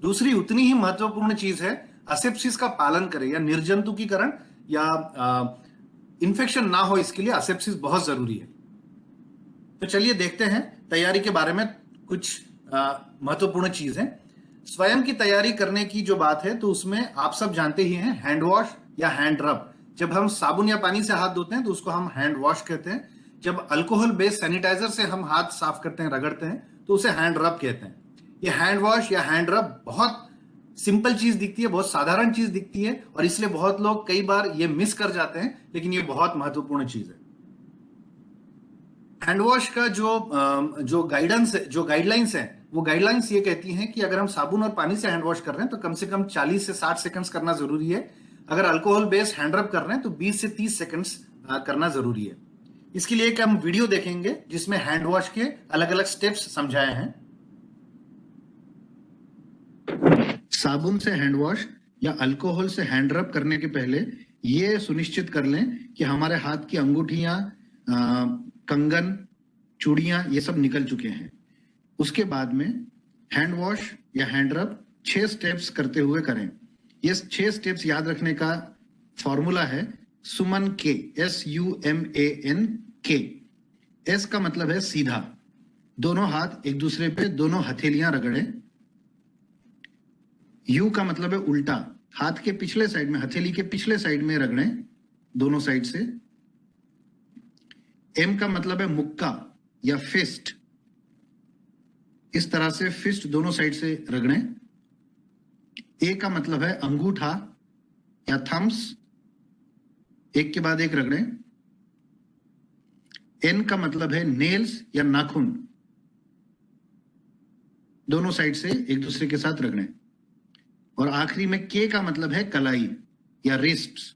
दूसरी उतनी ही महत्वपूर्ण चीज है, असेप्सिस का पालन करें, या निर्जंतुकीकरण या इन्फेक्शन ना हो, इसके लिए असेप्सिस बहुत जरूरी है। तो चलिए देखते हैं तैयारी के बारे में कुछ महत्वपूर्ण चीजें। स्वयं की तैयारी करने की जो बात है तो उसमें आप सब जानते ही हैं हैंड वॉश या हैंड रब। जब हम साबुन या पानी से हाथ धोते हैं तो उसको हम हैंड वॉश कहते हैं। जब अल्कोहल बेस्ड सैनिटाइजर से हम हाथ साफ करते हैं, रगड़ते हैं, तो उसे हैंड रब कहते हैं। ये हैंड वॉश या हैंड रब बहुत सिंपल चीज दिखती है, बहुत साधारण चीज दिखती है और इसलिए बहुत लोग कई बार ये मिस कर जाते हैं, लेकिन ये बहुत महत्वपूर्ण चीज है। हैंड वॉश का जो गाइडेंस है, जो गाइडलाइंस है, वो गाइडलाइंस ये कहती हैं कि अगर हम साबुन और पानी से हैंड वॉश कर रहे हैं तो कम से कम 40 से 60 सेकंड्स करना जरूरी है। अगर अल्कोहल बेस्ड हैंड रब कर रहे हैं तो 20 से 30 सेकंड्स करना जरूरी है। इसके लिए एक हम वीडियो देखेंगे जिसमें हैंड वॉश के अलग अलग स्टेप्स समझाए हैं। साबुन से हैंड वॉश या अल्कोहल से हैंड रब करने के पहले ये सुनिश्चित कर लें कि हमारे हाथ की अंगूठियां, कंगन, चूड़ियां ये सब निकल चुके हैं। उसके बाद में हैंड वॉश या हैंड रब 6 स्टेप्स करते हुए करें। ये 6 स्टेप्स याद रखने का फॉर्मूला है सुमन के, SUMAN के। S का मतलब है सीधा, दोनों हाथ एक दूसरे पे दोनों हथेलियां रगड़ें। U का मतलब है उल्टा, हाथ के पिछले साइड में, हथेली के पिछले साइड में रगड़ें दोनों साइड से। M का मतलब है मुक्का या फिस्ट, इस तरह से फिस्ट दोनों साइड से रगड़ें। A का मतलब है अंगूठा या थम्स, एक के बाद एक रगड़ें। N का मतलब है नेल्स या नाखून, दोनों साइड से एक दूसरे के साथ रगड़ें। और आखिरी में K का मतलब है कलाई या रिस्ट्स,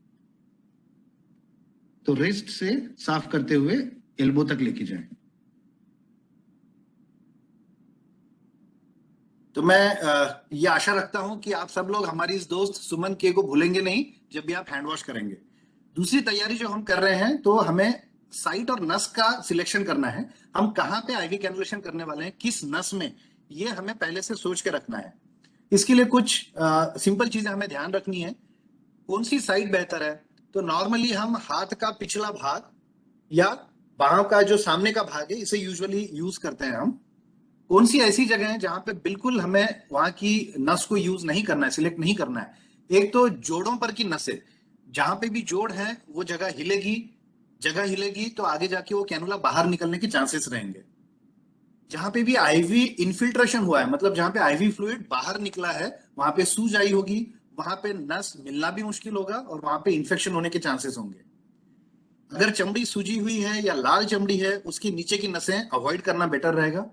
तो रिस्ट से साफ करते हुए एल्बो तक लेके जाएं। तो मैं ये आशा रखता हूं कि आप सब लोग हमारी इस दोस्त सुमन के को भूलेंगे नहीं जब भी आप हैंड वॉश करेंगे। दूसरी तैयारी जो हम कर रहे हैं तो हमें साइट और नस का सिलेक्शन करना है। हम कहाँ पे आईवी कैनुलेशन करने वाले हैं, किस नस में, ये हमें पहले से सोच के रखना है। इसके लिए कुछ सिंपल चीजें हमें ध्यान रखनी है। कौन सी साइड बेहतर है, तो नॉर्मली हम हाथ का पिछला भाग या बाहों का जो सामने का भाग है इसे यूजुअली यूज करते हैं हम। कौन सी ऐसी जगह है जहां पे बिल्कुल हमें वहां की नस को यूज नहीं करना है, सिलेक्ट नहीं करना है। एक तो जोड़ों पर की नसें, जहां पे भी जोड़ है वो जगह हिलेगी तो आगे जाके वो कैनुला बाहर निकलने के चांसेस रहेंगे। जहां पे भी आईवी इन्फिल्ट्रेशन हुआ है, मतलब जहां पे आईवी फ्लूइड बाहर निकला है, वहां पे सूज आई होगी, वहां पे नस मिलना भी मुश्किल होगा और वहां पे इन्फेक्शन होने के चांसेस होंगे। अगर चमड़ी सूजी हुई है या लाल चमड़ी है, उसकी नीचे की नसें अवॉइड करना बेटर रहेगा।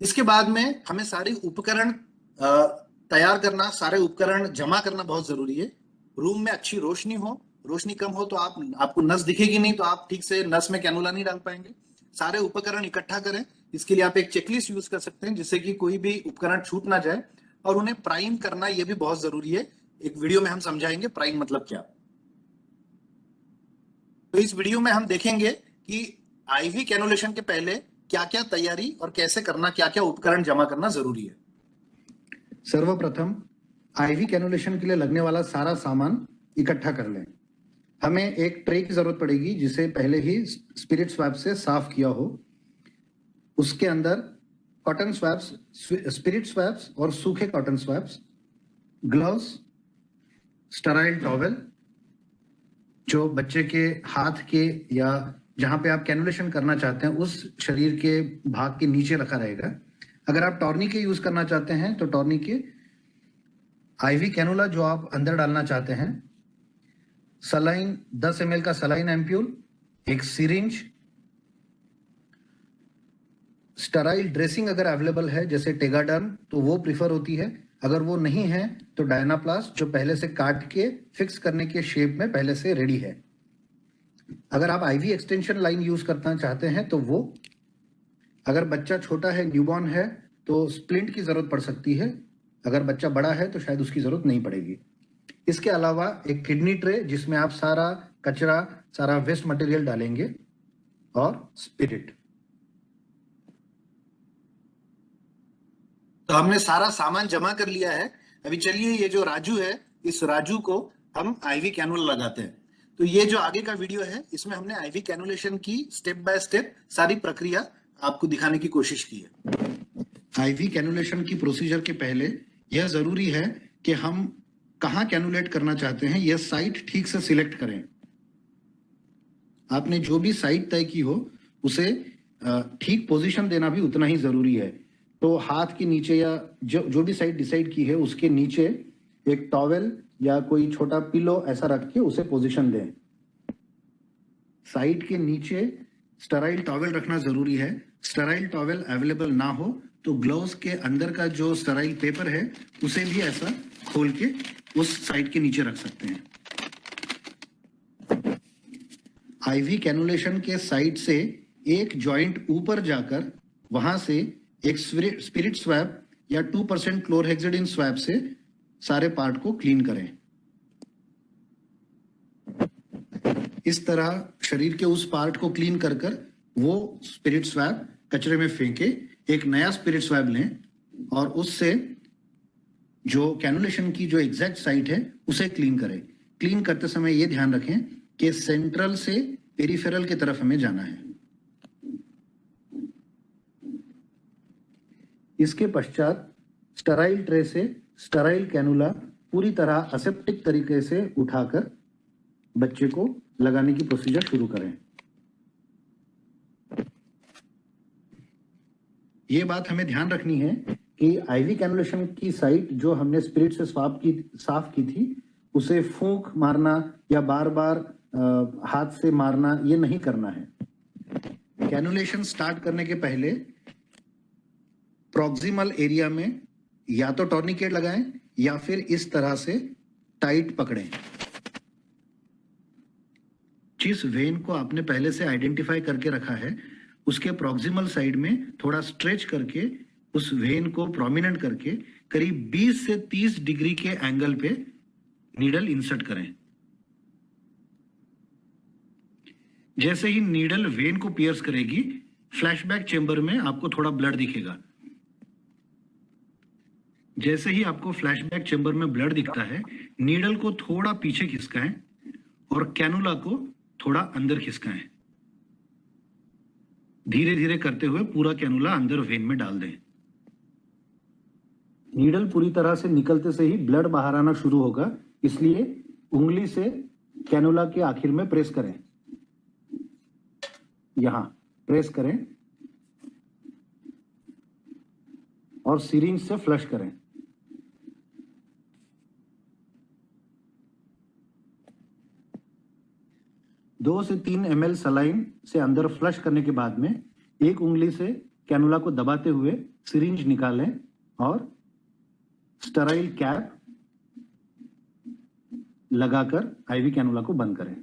इसके बाद में हमें सारे उपकरण तैयार करना, सारे उपकरण जमा करना बहुत जरूरी है। रूम में अच्छी रोशनी हो, रोशनी कम हो तो आपको नस दिखेगी नहीं, तो आप ठीक से नस में कैनुला नहीं डाल पाएंगे। सारे उपकरण इकट्ठा करें, इसके लिए आप एक चेकलिस्ट यूज कर सकते हैं जिससे कि कोई भी उपकरण छूट ना जाए। और उन्हें प्राइम करना यह भी बहुत जरूरी है। एक वीडियो में हम समझाएंगे प्राइम मतलब क्या। तो इस वीडियो में हम देखेंगे कि आईवी कैनुलेशन के पहले क्या क्या तैयारी और कैसे करना, क्या क्या उपकरण जमा करना जरूरी है। सर्वप्रथम आईवी कैनुलेशन के लिए लगने वाला सारा सामान इकट्ठा कर लें। हमें एक ट्रे की जरूरत पड़ेगी जिसे पहले ही स्पिरिट स्वैप से साफ किया हो। उसके अंदर कॉटन स्वैप्स, स्पिरिट स्वैप्स और सूखे cotton swaps, gloves, sterile towel जो बच्चे के हाथ के या जहां पे आप कैनुलेशन करना चाहते हैं उस शरीर के भाग के नीचे रखा रहेगा। अगर आप टॉर्नी के यूज करना चाहते हैं तो टॉर्नी के आईवी कैनुला जो आप अंदर डालना चाहते हैं, सलाइन 10 ml का सलाइन एम्प्यूल, एक सिरिंज, स्टेराइल ड्रेसिंग अगर अवेलेबल है जैसे टेगाडर्म तो वो प्रिफर होती है। अगर वो नहीं है तो डायनाप्लास्ट जो पहले से काट के फिक्स करने के शेप में पहले से रेडी है। अगर आप आईवी एक्सटेंशन लाइन यूज करना चाहते हैं तो वो, अगर बच्चा छोटा है, न्यूबॉर्न है, तो स्प्लिंट की जरूरत पड़ सकती है। अगर बच्चा बड़ा है तो शायद उसकी जरूरत नहीं पड़ेगी। इसके अलावा एक किडनी ट्रे जिसमें आप सारा कचरा, सारा वेस्ट मटेरियल डालेंगे, और स्पिरिट। तो हमने सारा सामान जमा कर लिया है। अभी चलिए ये जो राजू है, इस राजू को हम आईवी कैनुला लगाते हैं। तो ये जो आगे का वीडियो है इसमें हमने आईवी कैनुलेशन की स्टेप बाय स्टेप सारी प्रक्रिया आपको दिखाने की कोशिश की है। आईवी कैनुलेशन की प्रोसीजर के पहले यह जरूरी है कि हम कहाँ कैनुलेट करना चाहते हैं यह साइट ठीक से सिलेक्ट करें। आपने जो भी साइट तय की हो उसे ठीक पोजीशन देना भी उतना ही जरूरी है। तो हाथ के नीचे या जो भी साइट डिसाइड की है उसके नीचे एक टॉवेल या कोई छोटा पिलो ऐसा रख के उसे पोजीशन दें। साइट के नीचे स्टराइल टॉवेल रखना जरूरी है। स्टराइल टॉवेल अवेलेबल ना हो तो ग्लव्स के अंदर का जो स्टराइल पेपर है उसे भी ऐसा खोल के उस साइट के नीचे रख सकते हैं। आईवी कैनुलेशन के साइड से एक जॉइंट ऊपर जाकर वहां से एक स्पिरिट स्वैब या 2% क्लोरहेक्सिडिन स्वैब से सारे पार्ट को क्लीन करें। इस तरह शरीर के उस पार्ट को क्लीन कर वो स्पिरिट स्वैब कचरे में फेंके, एक नया स्पिरिट स्वैब लें और उससे जो कैनुलेशन की जो एग्जैक्ट साइट है उसे क्लीन करें। क्लीन करते समय ये ध्यान रखें कि सेंट्रल से पेरिफेरल की तरफ हमें जाना है। इसके पश्चात स्टराइल ट्रे से स्टराइल कैनुला पूरी तरह असेप्टिक तरीके से उठाकर बच्चे को लगाने की प्रोसीजर शुरू करें। ये बात हमें ध्यान रखनी है कि आईवी कैनुलेशन की साइट जो हमने स्पिरिट से साफ की थी उसे फूंक मारना या बार बार हाथ से मारना ये नहीं करना है। कैनुलेशन स्टार्ट करने के पहले प्रॉक्सिमल एरिया में या तो टॉर्निकेट लगाएं या फिर इस तरह से टाइट पकड़ें। जिस वेन को आपने पहले से आइडेंटिफाई करके रखा है उसके प्रॉक्सिमल साइड में थोड़ा स्ट्रेच करके उस वेन को प्रोमिनेंट करके करीब 20 से 30 डिग्री के एंगल पे नीडल इंसर्ट करें। जैसे ही नीडल वेन को पियर्स करेगी फ्लैशबैक चेंबर में आपको थोड़ा ब्लड दिखेगा। जैसे ही आपको फ्लैशबैक चेंबर में ब्लड दिखता है नीडल को थोड़ा पीछे खिसकाएं और कैनुला को थोड़ा अंदर खिसकाएं। धीरे धीरे करते हुए पूरा कैनुला अंदर वेन में डाल दें। नीडल पूरी तरह से निकलते से ही ब्लड बाहर आना शुरू होगा, इसलिए उंगली से कैनुला के आखिर में प्रेस करें। यहां प्रेस करें और सिरिंज से फ्लश करें। दो से 3 ml सलाइन से अंदर फ्लश करने के बाद में एक उंगली से कैनुला को दबाते हुए सिरिंज निकालें और स्टराइल कैप लगाकर आईवी कैनुला को बंद करें।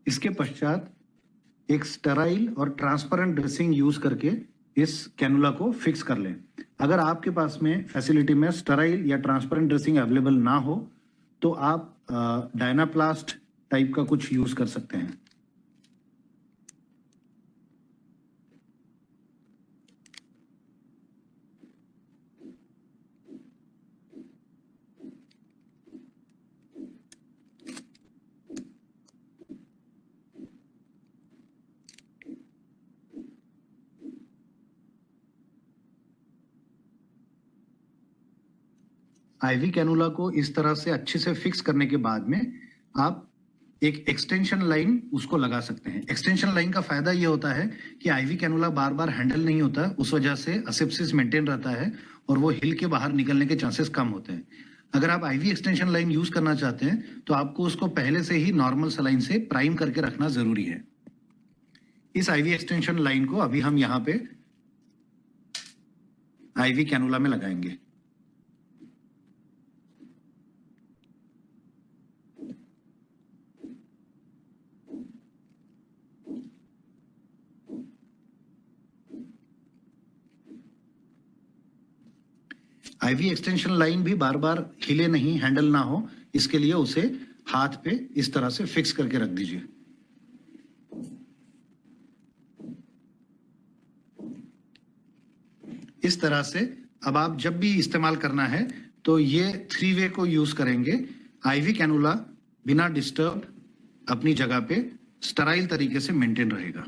इसके पश्चात एक स्टराइल और ट्रांसपेरेंट ड्रेसिंग यूज करके इस कैनुला को फिक्स कर लें। अगर आपके पास में फैसिलिटी में स्टराइल या ट्रांसपेरेंट ड्रेसिंग अवेलेबल ना हो तो आप डायनाप्लास्ट टाइप का कुछ यूज कर सकते हैं। आईवी कैनुला को इस तरह से अच्छे से फिक्स करने के बाद में आप एक एक्सटेंशन लाइन उसको लगा सकते हैं। एक्सटेंशन लाइन का फायदा ये होता है कि आईवी कैनुला बार बार हैंडल नहीं होता, उस वजह से असेप्सिस मेंटेन रहता है और वो हिल के बाहर निकलने के चांसेस कम होते हैं। अगर आप आईवी एक्सटेंशन लाइन यूज करना चाहते हैं तो आपको उसको पहले से ही नॉर्मल सलाइन से प्राइम करके रखना जरूरी है। इस आईवी एक्सटेंशन लाइन को अभी हम यहाँ पे आईवी कैनुला में लगाएंगे। आईवी एक्सटेंशन लाइन भी बार बार हिले नहीं, हैंडल ना हो, इसके लिए उसे हाथ पे इस तरह से फिक्स करके रख दीजिए। इस तरह से अब आप जब भी इस्तेमाल करना है तो ये 3 वे को यूज करेंगे। आईवी कैनुला बिना डिस्टर्ब अपनी जगह पे स्टराइल तरीके से मेंटेन रहेगा।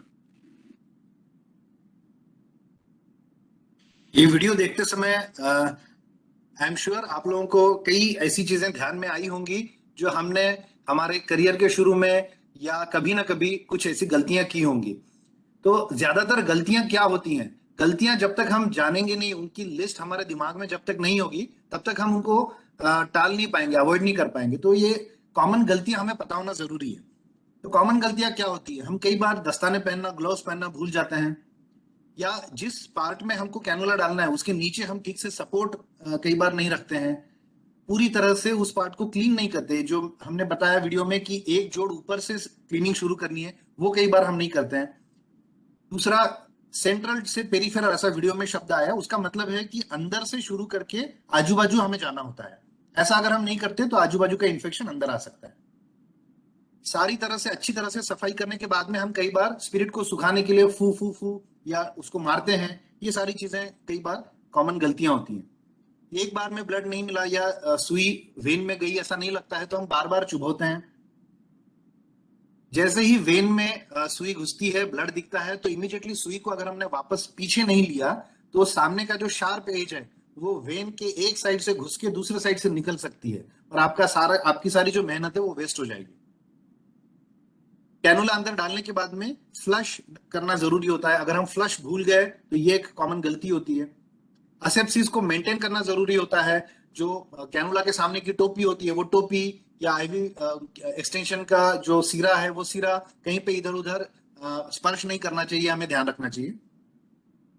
ये वीडियो देखते समय आई एम श्योर आप लोगों को कई ऐसी चीजें ध्यान में आई होंगी जो हमने हमारे करियर के शुरू में या कभी ना कभी कुछ ऐसी गलतियां की होंगी। तो ज्यादातर गलतियां क्या होती हैं? गलतियां जब तक हम जानेंगे नहीं, उनकी लिस्ट हमारे दिमाग में जब तक नहीं होगी, तब तक हम उनको टाल नहीं पाएंगे, अवॉइड नहीं कर पाएंगे। तो ये कॉमन गलतियां हमें पता होना जरूरी है। तो कॉमन गलतियां क्या होती है? हम कई बार दस्ताने पहनना, ग्लव्स पहनना भूल जाते हैं, या जिस पार्ट में हमको कैनुला डालना है उसके नीचे हम ठीक से सपोर्ट कई बार नहीं रखते हैं, पूरी तरह से उस पार्ट को क्लीन नहीं करते। जो हमने बताया वीडियो में कि एक जोड़ ऊपर से क्लीनिंग शुरू करनी है, वो कई बार हम नहीं करते हैं। दूसरा, सेंट्रल से पेरिफेरल ऐसा वीडियो में शब्द आया, उसका मतलब है कि अंदर से शुरू करके आजू बाजू हमें जाना होता है। ऐसा अगर हम नहीं करते तो आजू बाजू का इन्फेक्शन अंदर आ सकता है। सारी तरह से अच्छी तरह से सफाई करने के बाद में हम कई बार स्पिरिट को सुखाने के लिए फू फू फू या उसको मारते हैं। ये सारी चीजें कई बार कॉमन गलतियां होती हैं। एक बार में ब्लड नहीं मिला या सुई वेन में गई ऐसा नहीं लगता है तो हम बार बार चुभोते हैं। जैसे ही वेन में सुई घुसती है, ब्लड दिखता है, तो इमीडिएटली सुई को अगर हमने वापस पीछे नहीं लिया तो सामने का जो शार्प एज है वो वेन के एक साइड से घुस के दूसरे साइड से निकल सकती है और आपकी सारी जो मेहनत है वो वेस्ट हो जाएगी। कैनुला अंदर डालने के बाद में फ्लश करना जरूरी होता है। अगर हम फ्लश भूल गए तो ये एक कॉमन गलती होती है। असेप्सिस को मेंटेन करना जरूरी होता है। जो कैनुला के सामने की टोपी होती है, वो टोपी या आईवी एक्सटेंशन का जो सिरा है वो सिरा कहीं पे इधर उधर स्पर्श नहीं करना चाहिए, हमें ध्यान रखना चाहिए।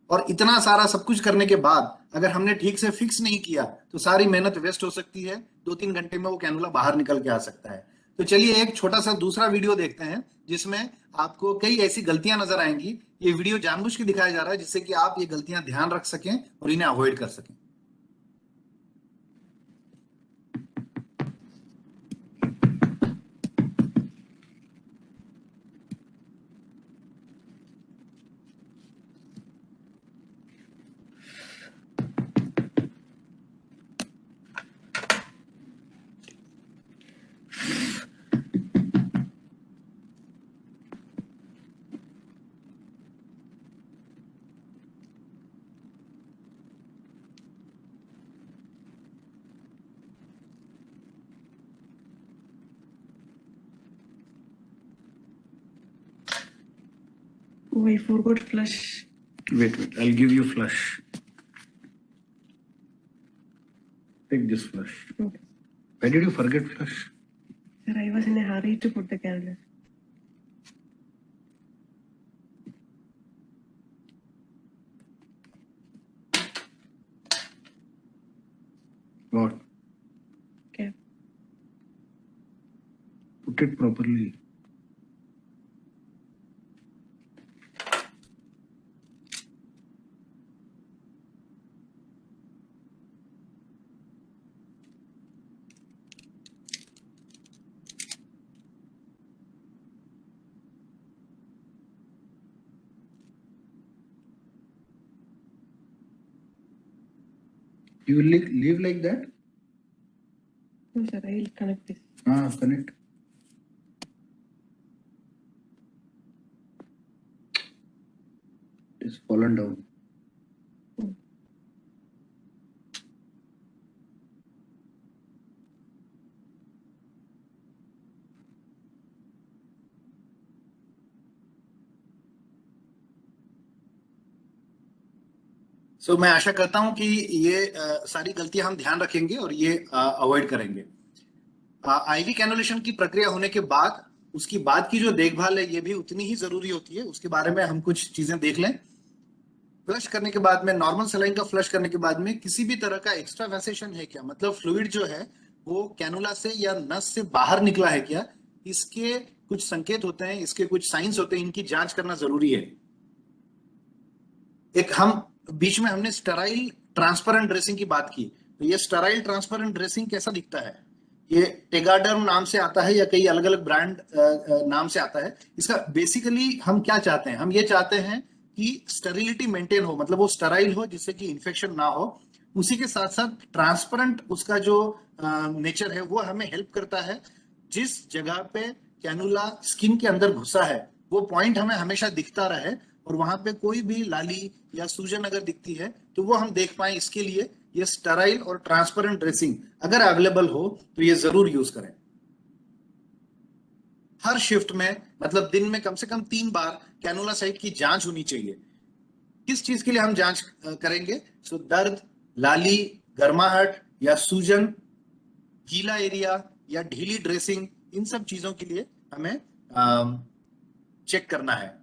और इतना सारा सब कुछ करने के बाद अगर हमने ठीक से फिक्स नहीं किया तो सारी मेहनत वेस्ट हो सकती है। 2-3 घंटे में वो कैनुला बाहर निकल के आ सकता है। तो चलिए एक छोटा सा दूसरा वीडियो देखते हैं जिसमें आपको कई ऐसी गलतियां नजर आएंगी। ये वीडियो जानबूझ के दिखाया जा रहा है जिससे कि आप ये गलतियां ध्यान रख सकें और इन्हें अवॉइड कर सकें। Oh, I forgot flush. Wait, I'll give you flush. Take this flush. Okay. Why did you forget flush? Sir, I was in a hurry to put the cannula. What? Okay. Put it properly. You will leave like that? No, sir, I will connect this. Connect. It's fallen down. सो मैं आशा करता हूं कि ये सारी गलतियां हम ध्यान रखेंगे और ये अवॉइड करेंगे। आईवी कैनुलेशन की प्रक्रिया होने के बाद उसकी बाद की जो देखभाल है ये भी उतनी ही जरूरी होती है। उसके बारे में हम कुछ चीजें देख लें। फ्लश करने के बाद में, नॉर्मल सलाइन का फ्लश करने के बाद में किसी भी तरह का एक्स्ट्रा वेसेशन है क्या, मतलब फ्लूइड जो है वो कैनुला से या नस से बाहर निकला है क्या, इसके कुछ संकेत होते हैं, इसके कुछ साइंस होते हैं, इनकी जांच करना जरूरी है। एक हम बीच में हमने स्टेराइल ट्रांसपेरेंट ड्रेसिंग की बात की, तो ये स्टेराइल ट्रांसपेरेंट ड्रेसिंग कैसा दिखता है? ये टेगाडर्म नाम से आता है या कई अलग अलग ब्रांड नाम से आता है। इसका बेसिकली हम क्या चाहते हैं? हम ये चाहते हैं कि स्टेरिलिटी मेंटेन हो, मतलब वो स्टेराइल हो जिससे कि इन्फेक्शन ना हो, उसी के साथ साथ ट्रांसपेरेंट उसका जो नेचर है वो हमें हेल्प करता है। जिस जगह पे कैनुला स्किन के अंदर घुसा है वो पॉइंट हमें हमेशा दिखता रहे, और वहां पे कोई भी लाली या सूजन अगर दिखती है तो वो हम देख पाए, इसके लिए ये स्टेराइल और ट्रांसपेरेंट ड्रेसिंग अगर अवेलेबल हो तो ये जरूर यूज करें। हर शिफ्ट में मतलब दिन में कम से कम 3 बार कैनुला साइट की जांच होनी चाहिए। किस चीज के लिए हम जांच करेंगे? सो दर्द, लाली, गर्माहट या सूजन, गीला एरिया या ढीली ड्रेसिंग, इन सब चीजों के लिए हमें चेक करना है।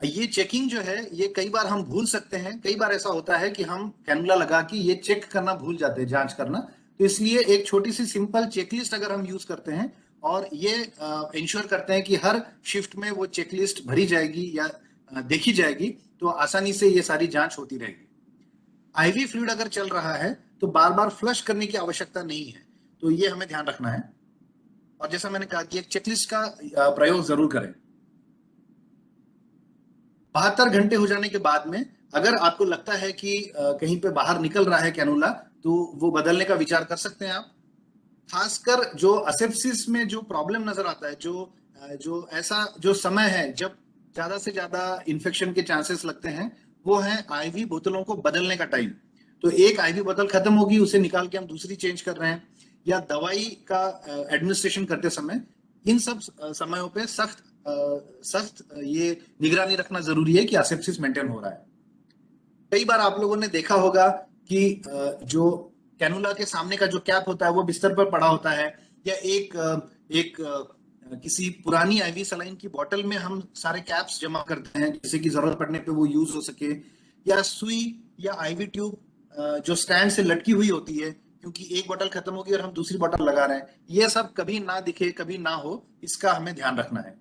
ये चेकिंग जो है ये कई बार हम भूल सकते हैं। कई बार ऐसा होता है कि हम कैनुला लगा के ये चेक करना भूल जाते हैं, जांच करना। तो इसलिए एक छोटी सी सिंपल चेकलिस्ट अगर हम यूज करते हैं और ये इंश्योर करते हैं कि हर शिफ्ट में वो चेकलिस्ट भरी जाएगी या देखी जाएगी, तो आसानी से ये सारी जांच होती रहेगी। आईवी फ्लूइड अगर चल रहा है तो बार बार फ्लश करने की आवश्यकता नहीं है, तो ये हमें ध्यान रखना है। और जैसा मैंने कहा कि एक चेकलिस्ट का प्रयोग जरूर करें। 72 घंटे हो जाने के बाद में अगर आपको लगता है कि कहीं पे बाहर निकल रहा है कैनुला, तो वो बदलने का विचार कर सकते हैं आप। खासकर जो असेप्सिस में जो प्रॉब्लम नजर आता है, जो ऐसा जो समय है जब ज्यादा से ज्यादा इन्फेक्शन के चांसेस लगते हैं, वो है आईवी बोतलों को बदलने का टाइम। तो एक आईवी बोतल खत्म होगी, उसे निकाल के हम दूसरी चेंज कर रहे हैं, या दवाई का एडमिनिस्ट्रेशन करते समय, इन सब समयों पे सख्त ये निगरानी रखना जरूरी है कि असेप्सिस मेंटेन हो रहा है। कई बार आप लोगों ने देखा होगा कि जो कैनुला के सामने का जो कैप होता है वो बिस्तर पर पड़ा होता है, या एक किसी पुरानी आईवी सलाइन की बोतल में हम सारे कैप्स जमा करते हैं जिससे कि जरूरत पड़ने पे वो यूज हो सके, या सुई या आईवी ट्यूब जो स्टैंड से लटकी हुई होती है, क्योंकि एक बोतल खत्म होगी और हम दूसरी बोतल लगा रहे हैं। ये सब कभी ना दिखे, कभी ना हो, इसका हमें ध्यान रखना है।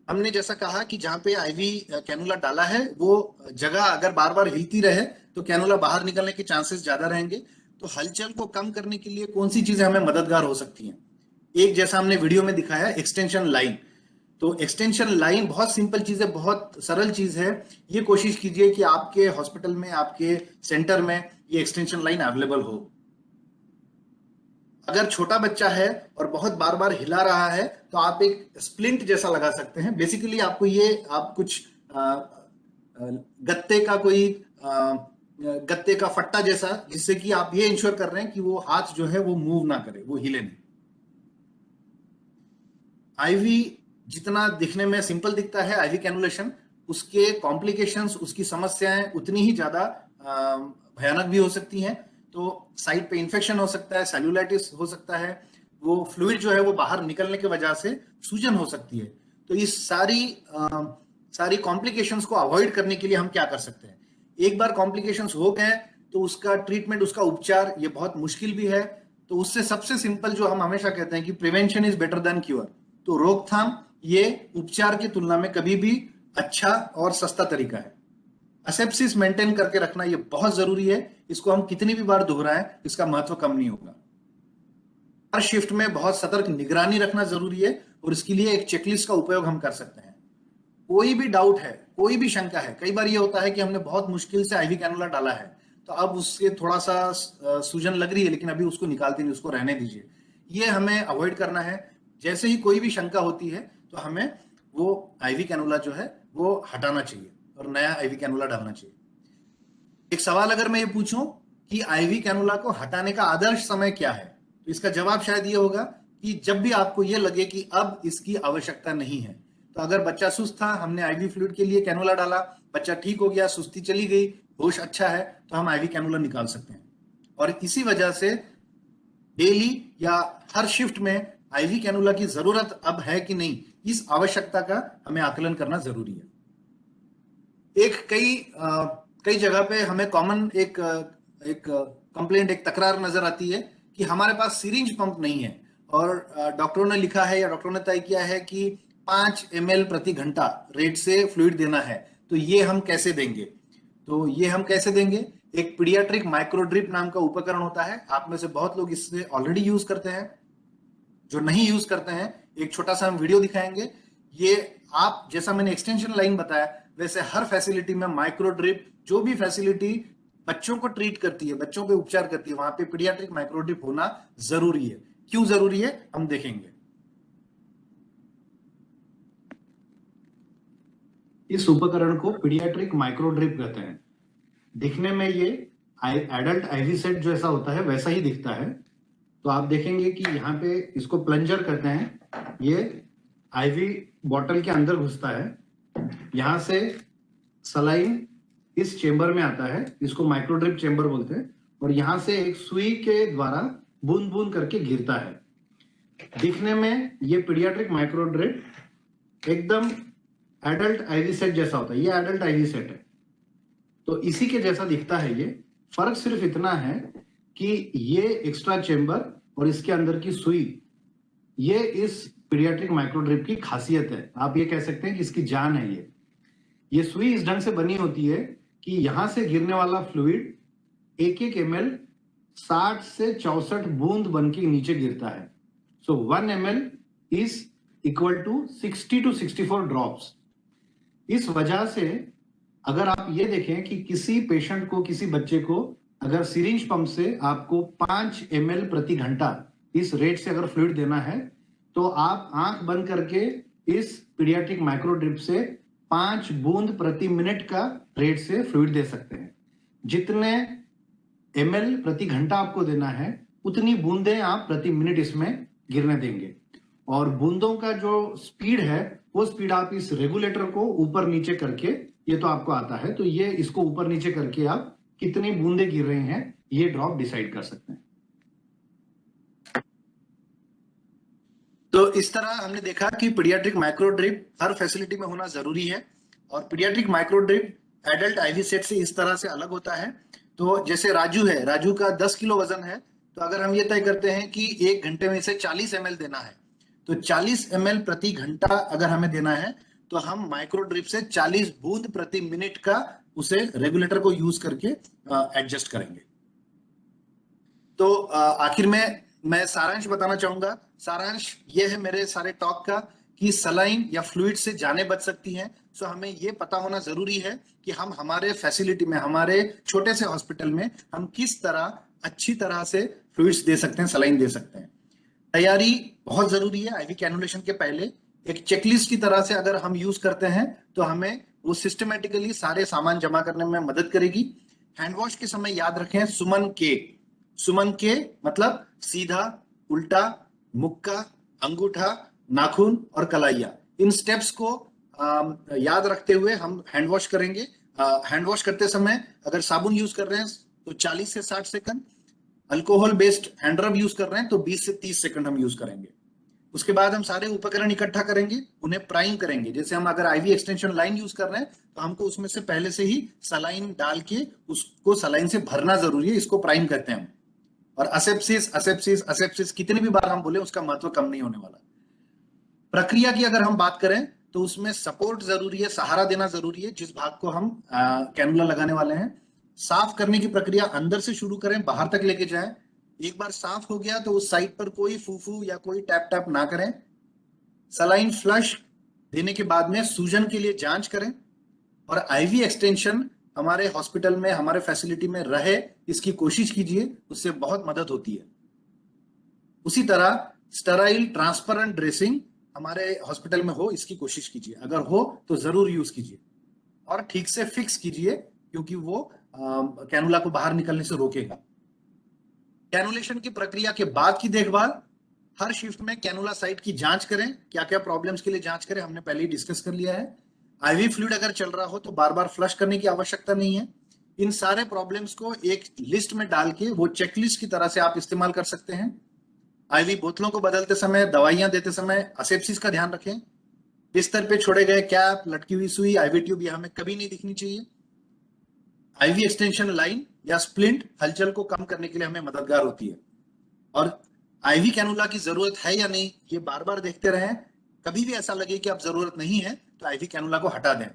हमने जैसा कहा कि जहां पे आईवी कैनुला डाला है वो जगह अगर बार बार हिलती रहे तो कैनुला बाहर निकलने के चांसेस ज्यादा रहेंगे। तो हलचल को कम करने के लिए कौन सी चीजें हमें मददगार हो सकती हैं? एक, जैसा हमने वीडियो में दिखाया, एक्सटेंशन लाइन। तो एक्सटेंशन लाइन बहुत सिंपल चीज है, बहुत सरल चीज है। ये कोशिश कीजिए कि आपके हॉस्पिटल में, आपके सेंटर में ये एक्सटेंशन लाइन अवेलेबल हो। अगर छोटा बच्चा है और बहुत बार बार हिला रहा है तो आप एक स्प्लिंट जैसा लगा सकते हैं। बेसिकली आपको ये आप कुछ गत्ते का फट्टा जैसा, जिससे कि आप ये इंश्योर कर रहे हैं कि वो हाथ जो है वो मूव ना करे, वो हिले नहीं। आईवी जितना दिखने में सिंपल दिखता है आईवी कैनुलेशन, उसके कॉम्प्लिकेशंस, उसकी समस्याएं उतनी ही ज्यादा भयानक भी हो सकती हैं। तो साइड पे इन्फेक्शन हो सकता है, सेल्यूलाइटिस हो सकता है, वो फ्लूइड जो है वो बाहर निकलने की वजह से सूजन हो सकती है। तो इस सारी कॉम्प्लिकेशंस को अवॉइड करने के लिए हम क्या कर सकते हैं? एक बार कॉम्प्लिकेशंस हो गए तो उसका ट्रीटमेंट, उसका उपचार ये बहुत मुश्किल भी है। तो उससे सबसे सिंपल जो हम हमेशा कहते हैं कि prevention is better than cure. तो रोकथाम ये उपचार की तुलना में कभी भी अच्छा और सस्ता तरीका है। असेप्सिस मेंटेन करके रखना ये बहुत जरूरी है। इसको हम कितनी भी बार दोहराएं, इसका महत्व कम नहीं होगा। हर शिफ्ट में बहुत सतर्क निगरानी रखना जरूरी है, और इसके लिए एक चेकलिस्ट का उपयोग हम कर सकते हैं। कोई भी डाउट है, कोई भी शंका है, कई बार ये होता है कि हमने बहुत मुश्किल से आईवी कैनुला डाला है, तो अब उससे थोड़ा सा सूजन लग रही है, लेकिन अभी उसको निकालते नहीं, उसको रहने दीजिए। ये हमें अवॉइड करना है। जैसे ही कोई भी शंका होती है तो हमें वो आईवी कैनुला जो है वो हटाना चाहिए और नया आईवी कैनुला डालना चाहिए। एक सवाल अगर मैं ये पूछूं कि आईवी कैनुला को हटाने का आदर्श समय क्या है, तो इसका जवाब शायद ये होगा कि जब भी आपको ये लगे कि अब इसकी आवश्यकता नहीं है। तो अगर बच्चा सुस्त था, हमने आईवी फ्लूइड के लिए कैनुला डाला, बच्चा ठीक हो गया, सुस्ती चली गई, होश अच्छा है, तो हम आईवी कैनुला निकाल सकते हैं। और इसी वजह से डेली या हर शिफ्ट में आईवी कैनुला की जरूरत अब है कि नहीं, इस आवश्यकता का हमें आकलन करना जरूरी है। कई जगह पे हमें कॉमन एक कंप्लेंट, एक तकरार नजर आती है कि हमारे पास सिरिंज पंप नहीं है, और डॉक्टरों ने लिखा है या डॉक्टरों ने तय किया है कि 5 ml प्रति घंटा रेट से फ्लूइड देना है। तो ये हम कैसे देंगे? एक पीडियाट्रिक माइक्रोड्रिप नाम का उपकरण होता है। आप में से बहुत लोग इससे ऑलरेडी यूज करते हैं। जो नहीं यूज करते हैं, एक छोटा सा हम वीडियो दिखाएंगे। ये आप, जैसा मैंने एक्सटेंशन लाइन बताया, वैसे हर फैसिलिटी में माइक्रोड्रिप, जो भी फैसिलिटी बच्चों को ट्रीट करती है, बच्चों पे उपचार करती है, वहां पे पीडियाट्रिक माइक्रोड्रिप होना जरूरी है। क्यों जरूरी है हम देखेंगे। इस उपकरण को पीडियाट्रिक माइक्रोड्रिप कहते हैं। दिखने में ये एडल्ट आईवी सेट जो ऐसा होता है वैसा ही दिखता है। तो आप देखेंगे कि यहाँ पे इसको प्लंजर कहते हैं, ये आईवी बॉटल के अंदर घुसता है, यहाँ से सलाइन इस चेंबर में आता है, इसको माइक्रोड्रिप चेंबर बोलते हैं, और यहाँ से एक सुई के द्वारा बूंद बूंद करके गिरता है। दिखने में ये पीडियाट्रिक माइक्रोड्रिप एकदम एडल्ट आईवी सेट जैसा होता है, ये एडल्ट आईवी सेट है, तो इसी के जैसा दिखता है ये। फर्क सिर्फ इतना है कि ये एक्स्ट्रा चेंबर और इसके अंदर की सुई, ये इस पीडियाट्रिक माइक्रोड्रिप की खासियत है। आप ये कह सकते हैं कि इसकी जान है ये सुई इस ढंग से बनी होती है कि यहां से गिरने वाला फ्लूइड 1-1 ml 60 से 64 बूंद बन के नीचे गिरता है। So 1 ml is equal to 60 to 64 drops. इस वजह से अगर आप ये देखें कि किसी पेशेंट को, किसी बच्चे को अगर सिरिंज पंप से आपको 5 ml प्रति घंटा इस रेट से अगर फ्लूइड देना है, तो आप आंख बंद करके इस पीडियाट्रिक माइक्रोड्रिप से 5 बूंद प्रति मिनट का रेट से फ्लूइड दे सकते हैं। जितने ml प्रति घंटा आपको देना है, उतनी बूंदें आप प्रति मिनट इसमें गिरने देंगे। और बूंदों का जो स्पीड है, वो स्पीड आप इस रेगुलेटर को ऊपर नीचे करके, ये तो आपको आता है, तो ये इसको ऊपर नीचे करके आप कितनी बूंदें गिर रही हैं ये ड्रॉप डिसाइड कर सकते हैं। तो इस तरह हमने देखा कि पीडियाट्रिक माइक्रोड्रिप हर फैसिलिटी में होना जरूरी है, और पीडियाट्रिक माइक्रोड्रिप एडल्ट आईवी सेट से इस तरह से अलग होता है। तो जैसे राजू है, राजू का 10 किलो वजन है, तो अगर हम ये तय करते हैं कि 1 घंटे में इसे 40 ml देना है, तो 40 ml प्रति घंटा अगर हमें देना है, तो हम माइक्रोड्रिप से 40 बूंद प्रति मिनट का उसे रेगुलेटर को यूज करके एडजस्ट करेंगे। तो आखिर में मैं सारांश बताना चाहूंगा। सारांश ये है मेरे सारे टॉक का कि सलाइन या फ्लूइड से जानें बच सकती हैं। सो हमें ये पता होना जरूरी है कि हम हमारे फैसिलिटी में, हमारे छोटे से हॉस्पिटल में हम किस तरह अच्छी तरह से फ्लूइड्स दे सकते हैं, सलाइन दे सकते हैं। तैयारी बहुत जरूरी है। आईवी कैनुलेशन के पहले एक चेकलिस्ट की तरह से अगर हम यूज करते हैं, तो हमें वो सिस्टमेटिकली सारे सामान जमा करने में मदद करेगी। हैंड वॉश के समय याद रखें सुमन के मतलब सीधा, उल्टा, मुक्का, अंगूठा, नाखून और कलाइया, इन स्टेप्स को याद रखते हुए हम हैंड वॉश करेंगे। हैंड वॉश करते समय अगर साबुन यूज कर रहे हैं तो 40 से 60 सेकंड, अल्कोहल बेस्ड हैंड रब यूज कर रहे हैं तो 20 से 30 सेकंड हम यूज करेंगे। उसके बाद हम सारे उपकरण इकट्ठा करेंगे, उन्हें प्राइम करेंगे। जैसे हम अगर आईवी एक्सटेंशन लाइन यूज कर रहे हैं, तो हमको उसमें से पहले से ही सलाइन डाल के उसको सलाइन से भरना जरूरी है, इसको प्राइम कहते हैं। और असेप्सिस कितनी भी बार हम बोले, उसका महत्व कम नहीं होने वाला। प्रक्रिया की अगर हम बात करें, तो उसमें सपोर्ट जरूरी है, सहारा देना जरूरी है जिस भाग को हम कैनुला लगाने वाले हैं। साफ करने की प्रक्रिया अंदर से शुरू करें, बाहर तक लेके जाएं। एक बार साफ हो गया तो उस साइड पर कोई फूफू या कोई टैप टैप ना करें। सलाइन फ्लश देने के बाद में सूजन के लिए जांच करें, और आईवी एक्सटेंशन हमारे हॉस्पिटल में, हमारे फैसिलिटी में रहे, इसकी कोशिश कीजिए, उससे बहुत मदद होती है। उसी तरह स्टेराइल ट्रांसपेरेंट ड्रेसिंग हमारे हॉस्पिटल में हो, इसकी कोशिश कीजिए। अगर हो तो जरूर यूज कीजिए, और ठीक से फिक्स कीजिए, क्योंकि वो कैनुला को बाहर निकलने से रोकेगा। कैनुलेशन की प्रक्रिया के बाद की देखभाल, हर शिफ्ट में कैनुला साइट की जांच करें, क्या क्या प्रॉब्लम्स के लिए जांच करें, हमने पहले ही डिस्कस कर लिया है। आईवी फ्लूइड अगर चल रहा हो तो बार बार फ्लश करने की आवश्यकता नहीं है। इन सारे प्रॉब्लम्स को एक लिस्ट में डाल के वो चेकलिस्ट की तरह से आप इस्तेमाल कर सकते हैं। आईवी बोतलों को बदलते समय, दवाइयां देते समय असेप्सिस का ध्यान रखें। बिस्तर पे छोड़े गए कैप, लटकी हुई सुई, आईवी ट्यूब ये हमें कभी नहीं दिखनी चाहिए। आईवी एक्सटेंशन लाइन या स्प्लिंट हलचल को कम करने के लिए हमें मददगार होती है। और आईवी कैनुला की जरूरत है या नहीं, ये बार बार देखते रहें। कभी भी ऐसा लगे कि अब जरूरत नहीं है, तो आईवी कैनुला को हटा दें।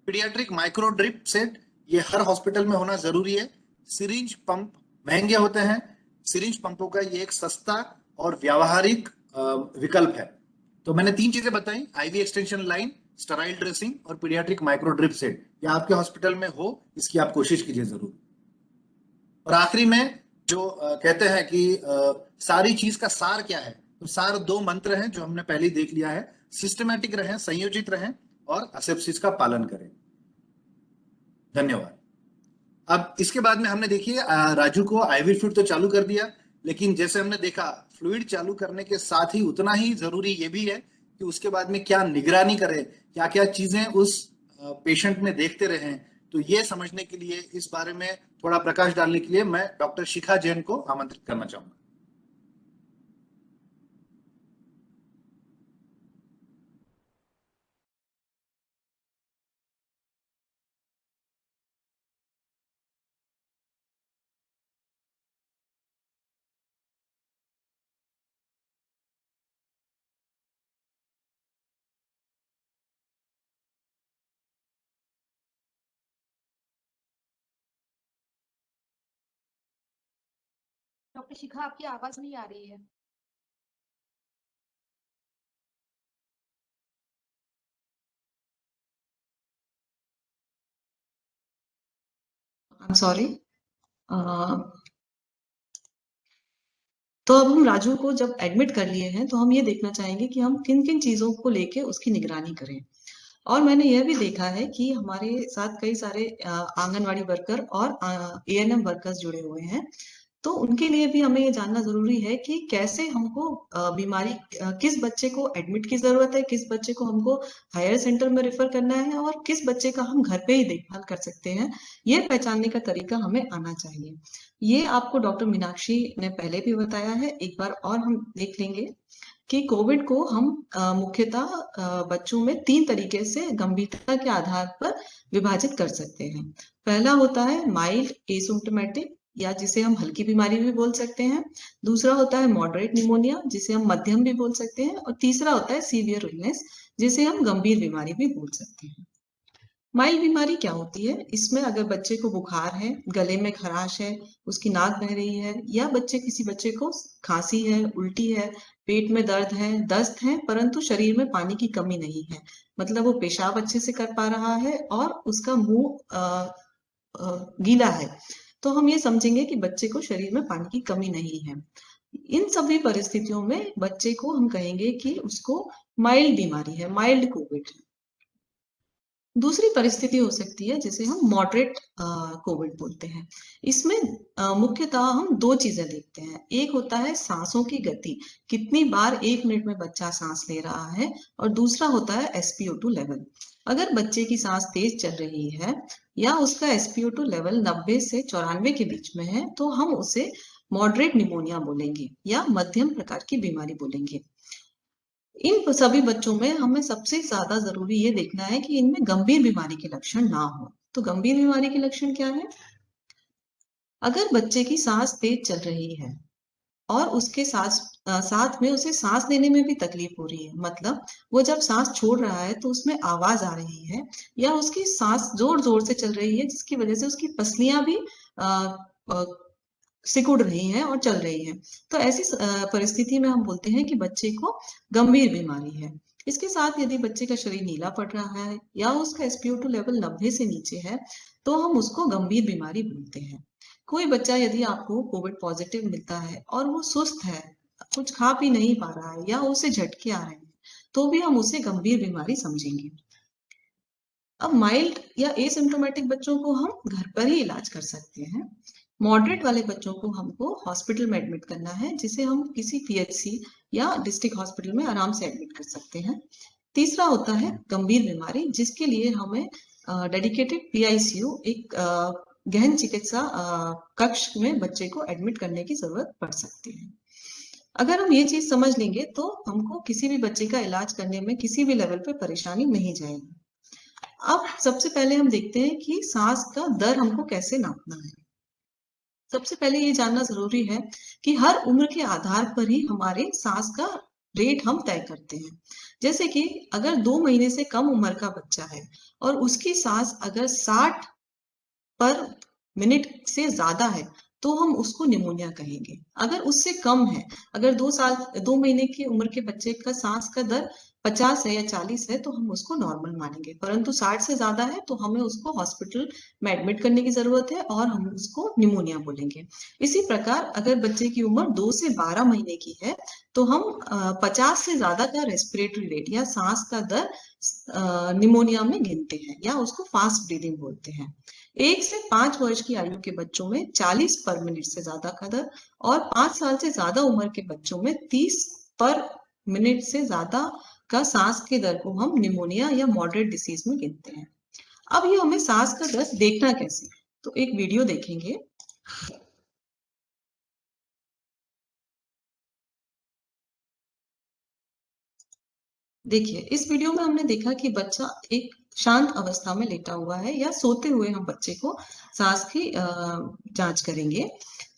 पीडियाट्रिक माइक्रो ड्रिप सेट ये हर हॉस्पिटल में होना जरूरी है। सिरिंज पंप महंगे होते हैं, सिरिंज पंपों का ये एक सस्ता और व्यावहारिक विकल्प है। तो मैंने 3 चीजें बताई, IV extension line, sterile dressing और पीडियाट्रिक माइक्रो ड्रिप सेट। ये आपके हॉस्पिटल में हो, इसकी आप कोशिश कीजिए जरूर। और आखिरी में जो कहते हैं कि सारी चीज का सार क्या है, तो सार 2 मंत्र हैं जो हमने पहले ही देख लिया है। सिस्टमैटिक रहें, संयोजित रहें और असेप्सिस का पालन करें। धन्यवाद। अब इसके बाद में हमने देखिए राजू को आईवी फ्लूइड तो चालू कर दिया, लेकिन जैसे हमने देखा फ्लूइड चालू करने के साथ ही उतना ही जरूरी ये भी है कि उसके बाद में क्या निगरानी करें, क्या क्या चीजें उस पेशेंट में देखते रहें। तो ये समझने के लिए, इस बारे में थोड़ा प्रकाश डालने के लिए मैं डॉक्टर शिखा जैन को आमंत्रित करना चाहूंगा। डॉक्टर शिखा, आपकी आवाज नहीं आ रही है। I'm sorry. तो अब हम राजू को जब एडमिट कर लिए हैं तो हम ये देखना चाहेंगे कि हम किन किन चीजों को लेके उसकी निगरानी करें। और मैंने यह भी देखा है कि हमारे साथ कई सारे आंगनवाड़ी वर्कर और एएनएम वर्कर्स जुड़े हुए हैं, तो उनके लिए भी हमें ये जानना जरूरी है कि कैसे हमको बीमारी, किस बच्चे को एडमिट की जरूरत है, किस बच्चे को हमको हायर सेंटर में रेफर करना है और किस बच्चे का हम घर पे ही देखभाल कर सकते हैं। ये पहचानने का तरीका हमें आना चाहिए। ये आपको डॉक्टर मीनाक्षी ने पहले भी बताया है, एक बार और हम देख लेंगे कि कोविड को हम मुख्यतः बच्चों में 3 तरीके से गंभीरता के आधार पर विभाजित कर सकते हैं। पहला होता है माइल्ड एसिम्प्टोमेटिक, या जिसे हम हल्की बीमारी भी बोल सकते हैं। दूसरा होता है मॉडरेट निमोनिया, जिसे हम मध्यम भी बोल सकते हैं। और तीसरा होता है सीवियर इलनेस, जिसे हम गंभीर बीमारी भी बोल सकते हैं। माइल्ड बीमारी क्या होती है? इसमें अगर बच्चे को बुखार है, गले में खराश है, उसकी नाक बह रही है, या किसी बच्चे को खांसी है, उल्टी है, पेट में दर्द है, दस्त है, परंतु शरीर में पानी की कमी नहीं है, मतलब वो पेशाब अच्छे से कर पा रहा है और उसका मुंह गीला है, तो हम ये समझेंगे कि बच्चे को शरीर में पानी की कमी नहीं है। इन सभी परिस्थितियों में बच्चे को हम कहेंगे कि उसको माइल्ड बीमारी है, माइल्ड कोविड है। दूसरी परिस्थिति हो सकती है जिसे हम मॉडरेट कोविड बोलते हैं। इसमें मुख्यतः हम 2 चीजें देखते हैं। एक होता है सांसों की गति, कितनी बार 1 मिनट में बच्चा सांस ले रहा है, और दूसरा होता है SpO2 लेवल। अगर बच्चे की सांस तेज चल रही है या उसका SpO2 लेवल 90 से 94 के बीच में है, तो हम उसे मॉडरेट निमोनिया बोलेंगे या मध्यम प्रकार की बीमारी बोलेंगे। इन सभी बच्चों में हमें सबसे ज्यादा जरूरी ये देखना है कि इनमें गंभीर बीमारी के लक्षण ना हो। तो गंभीर बीमारी के लक्षण क्या है? अगर बच्चे की सांस तेज चल रही है और उसके साथ में उसे सांस लेने में भी तकलीफ हो रही है, मतलब वो जब सांस छोड़ रहा है तो उसमें आवाज आ रही है, या उसकी सांस जोर जोर से चल रही है जिसकी वजह से उसकी पसलियां भी सिकुड़ रही हैं और चल रही हैं, तो ऐसी परिस्थिति में हम बोलते हैं कि बच्चे को गंभीर बीमारी है। इसके साथ यदि बच्चे का शरीर नीला पड़ रहा है या उसका SpO2 लेवल 90 से नीचे है, तो हम उसको गंभीर बीमारी बोलते हैं। कोई बच्चा यदि आपको कोविड पॉजिटिव मिलता है और वो सुस्त है, कुछ खा पी नहीं पा रहा है या उसे झटके आ रहे हैं, तो भी हम उसे गंभीर बीमारी समझेंगे। अब माइल्ड या एसिम्प्टोमेटिक बच्चों को हम घर पर ही इलाज कर सकते हैं। मॉडरेट वाले बच्चों को हमको हॉस्पिटल में एडमिट करना है, जिसे हम किसी PHC या डिस्ट्रिक्ट हॉस्पिटल में आराम से एडमिट कर सकते हैं। तीसरा होता है गंभीर बीमारी, जिसके लिए हमें डेडिकेटेड PICU, एक गहन चिकित्सा कक्ष में बच्चे को एडमिट करने की जरूरत पड़ सकती है। अगर हम ये चीज समझ लेंगे तो हमको किसी भी बच्चे का इलाज करने में किसी भी लेवल पे परेशानी नहीं जाएगी। अब सबसे पहले हम देखते हैं कि सांस का दर हमको कैसे नापना है। सबसे पहले ये जानना जरूरी है कि हर उम्र के आधार पर ही हमारे सांस का रेट हम तय करते हैं। जैसे कि अगर 2 महीने से कम उम्र का बच्चा है और उसकी सांस अगर 60 पर मिनट से ज्यादा है, तो हम उसको निमोनिया कहेंगे। अगर उससे कम है, अगर 2 महीने की उम्र के बच्चे का सांस का दर 50 है या 40 है तो हम उसको नॉर्मल मानेंगे, परंतु 60 से ज्यादा है तो हमें उसको हॉस्पिटल में एडमिट करने की जरूरत है और हम उसको निमोनिया बोलेंगे। इसी प्रकार अगर बच्चे की उम्र 2 से 12 महीने की है तो हम 50 से ज्यादा का रेस्पिरेटरी रेट या सांस का दर निमोनिया में गिनते हैं या उसको फास्ट ब्रीदिंग बोलते हैं। 1 से 5 वर्ष की आयु के बच्चों में 40 पर मिनट से ज्यादा का दर और 5 साल से ज्यादा उम्र के बच्चों में 30 पर मिनट से ज्यादा का सांस के दर को हम निमोनिया या मॉडरेट डिसीज में गिनते हैं। अब ये हमें सांस का दर देखना कैसे, तो एक वीडियो देखेंगे। देखिए इस वीडियो में हमने देखा कि बच्चा एक शांत अवस्था में लेटा हुआ है या सोते हुए हम बच्चे को सांस की जांच करेंगे।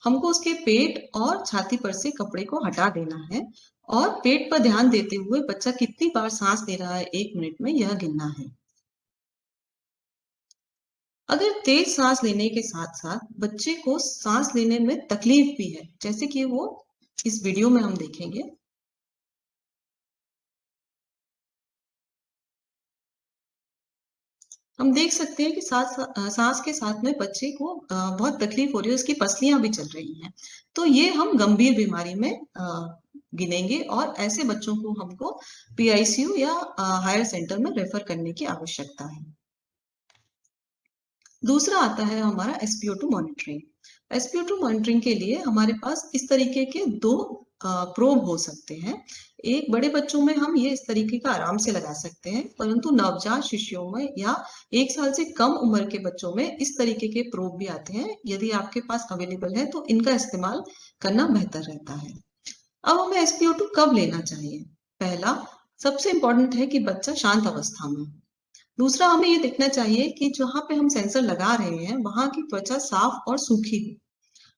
हमको उसके पेट और छाती पर से कपड़े को हटा देना है और पेट पर ध्यान देते हुए बच्चा कितनी बार सांस ले रहा है 1 मिनट में यह गिनना है। अगर तेज सांस लेने के साथ साथ बच्चे को सांस लेने में तकलीफ भी है, जैसे कि वो इस वीडियो में हम देखेंगे। हम देख सकते हैं कि सांस के साथ में बच्चे को बहुत तकलीफ हो रही है, उसकी पसलियां भी चल रही हैं। तो ये हम गंभीर बीमारी में गिनेंगे और ऐसे बच्चों को हमको PICU या हायर सेंटर में रेफर करने की आवश्यकता है। दूसरा आता है हमारा SpO2 मॉनिटरिंग। SpO2 मॉनिटरिंग के लिए हमारे पास इस तरीके के 2 प्रोब हो सकते हैं। एक बड़े बच्चों में हम ये इस तरीके का आराम से लगा सकते हैं, परंतु नवजात शिशुओं में या 1 साल से कम उम्र के बच्चों में इस तरीके के प्रोब भी आते हैं। यदि आपके पास अवेलेबल है तो इनका इस्तेमाल करना बेहतर रहता है। अब हमें SpO2 कब लेना चाहिए? पहला सबसे इंपॉर्टेंट है कि बच्चा शांत अवस्था में। दूसरा हमें ये देखना चाहिए कि जहां पे हम सेंसर लगा रहे हैं वहां की त्वचा साफ और सूखी हो।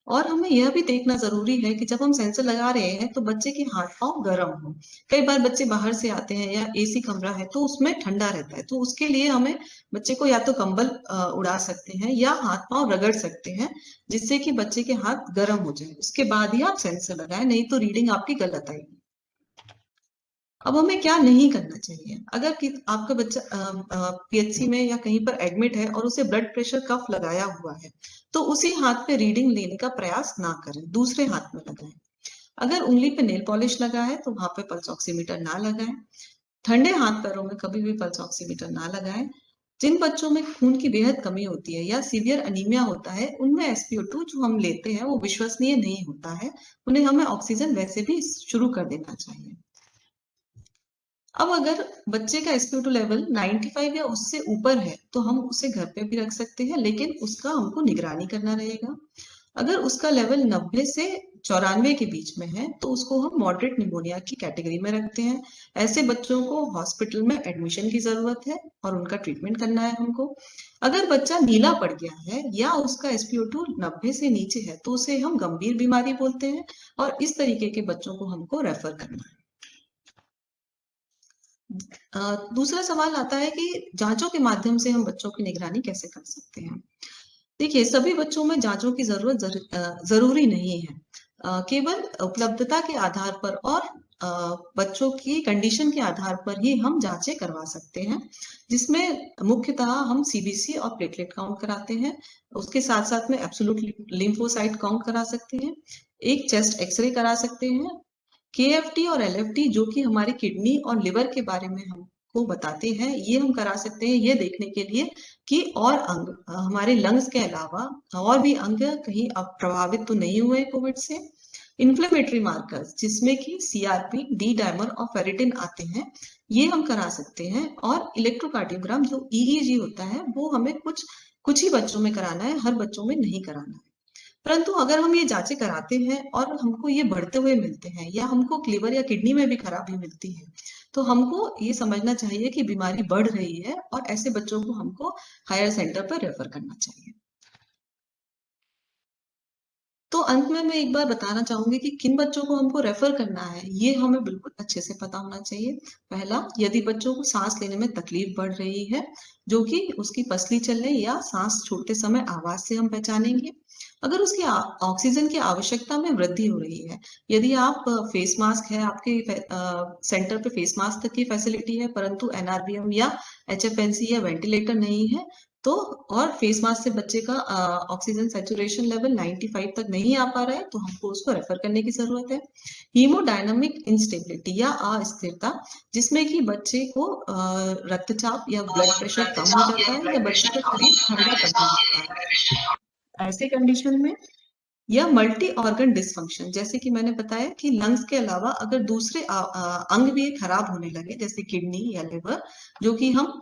और हमें यह भी देखना जरूरी है कि जब हम सेंसर लगा रहे हैं तो बच्चे के हाथ पांव गर्म हो। कई बार बच्चे बाहर से आते हैं या AC कमरा है तो उसमें ठंडा रहता है, तो उसके लिए हमें बच्चे को या तो कंबल उड़ा सकते हैं या हाथ पांव रगड़ सकते हैं जिससे कि बच्चे के हाथ गर्म हो जाए। उसके बाद ही आप सेंसर लगाएं, नहीं तो रीडिंग आपकी गलत आएगी। अब हमें क्या नहीं करना चाहिए? अगर आपका बच्चा PHC में या कहीं पर एडमिट है और उसे ब्लड प्रेशर कफ लगाया हुआ है तो उसी हाथ पे रीडिंग लेने का प्रयास ना करें, दूसरे हाथ में लगाएं। अगर उंगली पे नेल पॉलिश लगा है तो वहां पे पल्स ऑक्सीमीटर ना लगाएं। ठंडे हाथ पैरों में कभी भी पल्स ऑक्सीमीटर ना लगाएं। जिन बच्चों में खून की बेहद कमी होती है या सीवियर अनीमिया होता है उनमें SpO2 जो हम लेते हैं वो विश्वसनीय नहीं होता है, उन्हें हमें ऑक्सीजन वैसे भी शुरू कर देना चाहिए। अब अगर बच्चे का SpO2 लेवल 95 या उससे ऊपर है तो हम उसे घर पे भी रख सकते हैं, लेकिन उसका हमको निगरानी करना रहेगा। अगर उसका लेवल 90 से 94 के बीच में है तो उसको हम मॉडरेट निमोनिया की कैटेगरी में रखते हैं। ऐसे बच्चों को हॉस्पिटल में एडमिशन की जरूरत है और उनका ट्रीटमेंट करना है हमको। अगर बच्चा नीला पड़ गया है या उसका SpO2 90 से नीचे है तो उसे हम गंभीर बीमारी बोलते हैं और इस तरीके के बच्चों को हमको रेफर करना है। दूसरा सवाल आता है कि जांचों के माध्यम से हम बच्चों की निगरानी कैसे कर सकते हैं? देखिए सभी बच्चों में जांचों की जरूरत जरूरी नहीं है। केवल उपलब्धता के आधार पर और बच्चों की कंडीशन के आधार पर ही हम जांचें करवा सकते हैं, जिसमें मुख्यतः हम CBC और प्लेटलेट काउंट कराते हैं। उसके साथ साथ में एब्सोल्यूट लिम्फोसाइट काउंट करा सकते हैं, एक चेस्ट एक्सरे करा सकते हैं, KFT और LFT जो कि हमारी किडनी और लिवर के बारे में हमको बताते हैं, ये हम करा सकते हैं ये देखने के लिए कि और अंग हमारे लंग्स के अलावा और भी अंग कहीं प्रभावित तो नहीं हुए कोविड से। इन्फ्लेमेटरी मार्कर्स जिसमें कि CRP, D डायमर और फेरिटिन आते हैं, ये हम करा सकते हैं। और इलेक्ट्रोकार्डियोग्राम जो EEG होता है वो हमें कुछ ही बच्चों में कराना है, हर बच्चों में नहीं कराना है। परंतु अगर हम ये जांचें कराते हैं और हमको ये बढ़ते हुए मिलते हैं या हमको लिवर या किडनी में भी खराबी मिलती है तो हमको ये समझना चाहिए कि बीमारी बढ़ रही है और ऐसे बच्चों को हमको हायर सेंटर पर रेफर करना चाहिए। तो अंत में मैं एक बार बताना चाहूंगी कि किन बच्चों को हमको रेफर करना है ये हमें बिल्कुल अच्छे से पता होना चाहिए। पहला, यदि बच्चों को सांस लेने में तकलीफ बढ़ रही है जो कि उसकी पसली चलने या सांस छोड़ते समय आवाज से हम पहचानेंगे। अगर उसकी ऑक्सीजन की आवश्यकता में वृद्धि हो रही है, यदि आप फेस मास्क है, आपके सेंटर पे फेस मास्क तक की फैसिलिटी है, परंतु एनआरबीएम या एचएफएनसी या वेंटिलेटर नहीं है, तो और फेस मास्क से बच्चे का ऑक्सीजन सैचुरेशन लेवल 95 तक नहीं आ पा रहा है, तो हमको उसको रेफर करने की जरूरत है। हीमोडायनामिक इंस्टेबिलिटी या अस्थिरता, जिसमें कि बच्चे को रक्तचाप या ब्लड प्रेशर कम हो जाता है या बच्चे का शरीर ठंडा पड़ने लगता है। ऐसे कंडीशन में या मल्टी ऑर्गन डिसफंक्शन, जैसे कि मैंने बताया कि लंग्स के अलावा अगर दूसरे अंग भी खराब होने लगे, जैसे किडनी या लिवर, जो कि हम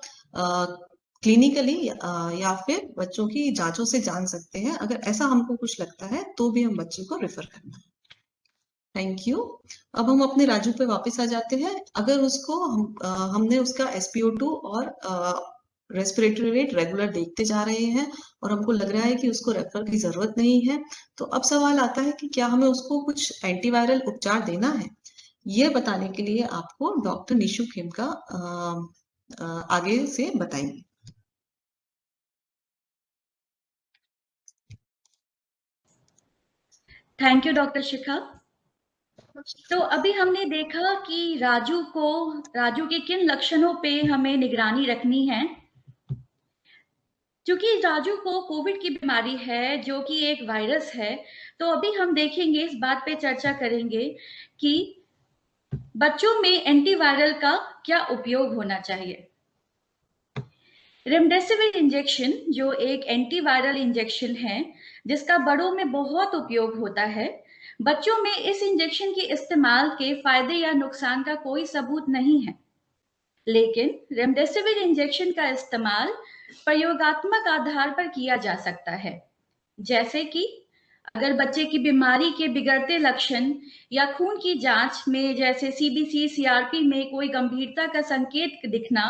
क्लिनिकली या फिर बच्चों की जांचों से जान सकते हैं। अगर ऐसा हमको कुछ लगता है तो भी हम बच्चे को रेफर करना है। Thank you. अब हम अपने राजू पे वापस आ जाते हैं। अगर उसको हमने उसका SpO2 और रेस्पिरेटरी रेट रेगुलर देखते जा रहे हैं और हमको लग रहा है कि उसको रेफर की जरूरत नहीं है, तो अब सवाल आता है कि क्या हमें उसको कुछ एंटीवायरल उपचार देना है। ये बताने के लिए आपको डॉक्टर निशु खेमका आगे से बताएंगे। थैंक यू डॉक्टर शिखा। तो अभी हमने देखा कि राजू के किन लक्षणों पे हमें निगरानी रखनी है। क्योंकि राजू को कोविड की बीमारी है, जो कि एक वायरस है, तो अभी हम देखेंगे, इस बात पे चर्चा करेंगे कि बच्चों में एंटीवायरल का क्या उपयोग होना चाहिए। रेमडेसिविर इंजेक्शन जो एक एंटीवायरल इंजेक्शन है, जिसका बड़ों में बहुत उपयोग होता है, बच्चों में इस इंजेक्शन के इस्तेमाल के फायदे या नुकसान का कोई सबूत नहीं है। लेकिन रेमडेसिविर इंजेक्शन का इस्तेमाल प्रयोगात्मक आधार पर किया जा सकता है, जैसे कि अगर बच्चे की बीमारी के बिगड़ते लक्षण या खून की जांच में जैसे CBC CRP में कोई गंभीरता का संकेत दिखना,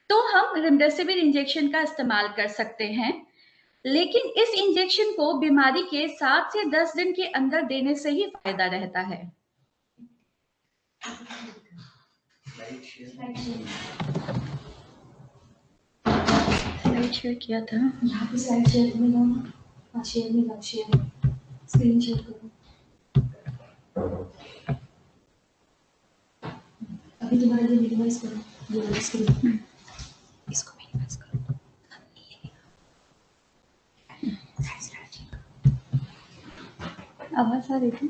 तो हम रेमडेसिविर इंजेक्शन का इस्तेमाल कर सकते हैं। लेकिन इस इंजेक्शन को बीमारी के 7 से 10 दिन के अंदर देने से ही फायदा रहता है। स्लाइड शेयर किया था, यहाँ पे स्लाइड शेयर में जाओ, शेयर में जाओ, शेयर स्क्रीन शेयर करो। अभी तुम्हारा जो मिनिमाइज करो, जो स्क्रीन इसको मिनिमाइज करो। आवाज आ रही थी।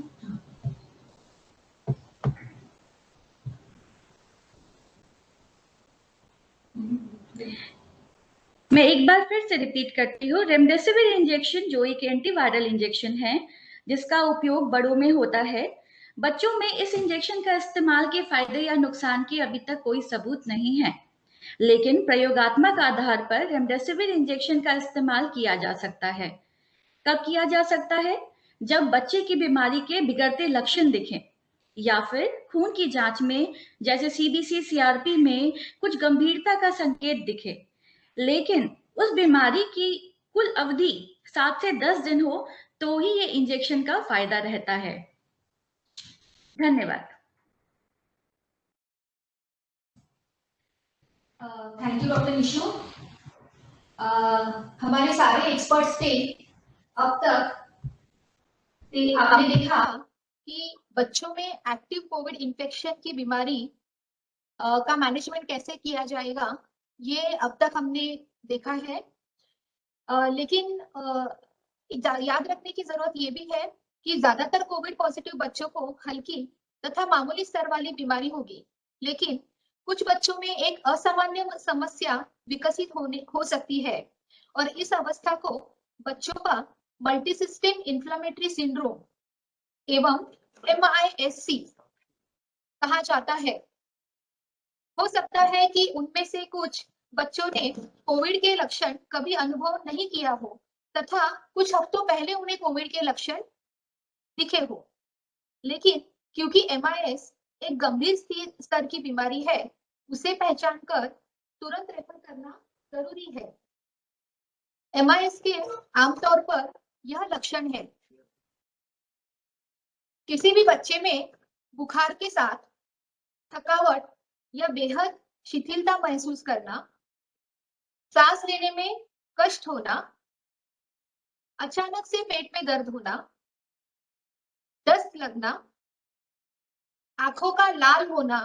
मैं एक बार फिर से रिपीट करती हूँ, रेमडेसिविर इंजेक्शन जो एक एंटीवायरल इंजेक्शन है, जिसका उपयोग बड़ों में होता है, बच्चों में इस इंजेक्शन का इस्तेमाल के फायदे या नुकसान की अभी तक कोई सबूत नहीं है। लेकिन प्रयोगात्मक आधार पर रेमडेसिविर इंजेक्शन का इस्तेमाल किया जा सकता है। कब किया जा सकता है? जब बच्चे की बीमारी के बिगड़ते लक्षण दिखें या फिर खून की जांच में जैसे CBC CRP में कुछ गंभीरता का संकेत दिखे, लेकिन उस बीमारी की कुल अवधि 7 से 10 दिन हो, तो ही ये इंजेक्शन का फायदा रहता है। धन्यवाद। Thank you doctor Nishu. हमारे सारे एक्सपर्ट्स थे अब तक। आपने देखा कि बच्चों में एक्टिव कोविड इन्फेक्शन की बीमारी का मैनेजमेंट कैसे किया जाएगा, ये अब तक हमने देखा है। लेकिन याद रखने की जरूरत ये भी है कि ज्यादातर कोविड पॉजिटिव बच्चों को हल्की तथा मामूली स्तर वाली बीमारी होगी, लेकिन कुछ बच्चों में एक असामान्य समस्या विकसित हो सकती है और इस अवस्था को बच्चों का मल्टी सिस्टम इंफ्लेमेटरी सिंड्रोम एवं MIS-C कहा जाता है। हो सकता है कि उनमें से कुछ बच्चों ने कोविड के लक्षण कभी अनुभव नहीं किया हो तथा कुछ हफ्तों पहले उन्हें कोविड के लक्षण दिखे हो, लेकिन क्योंकि MIS एक गंभीर स्तर की बीमारी है, उसे पहचान कर तुरंत रेफर करना जरूरी है। MIS के आमतौर पर यह लक्षण है: किसी भी बच्चे में बुखार के साथ थकावट या बेहद शिथिलता महसूस करना, सांस लेने में कष्ट होना, अचानक से पेट में दर्द होना, दस्त लगना, आंखों का लाल होना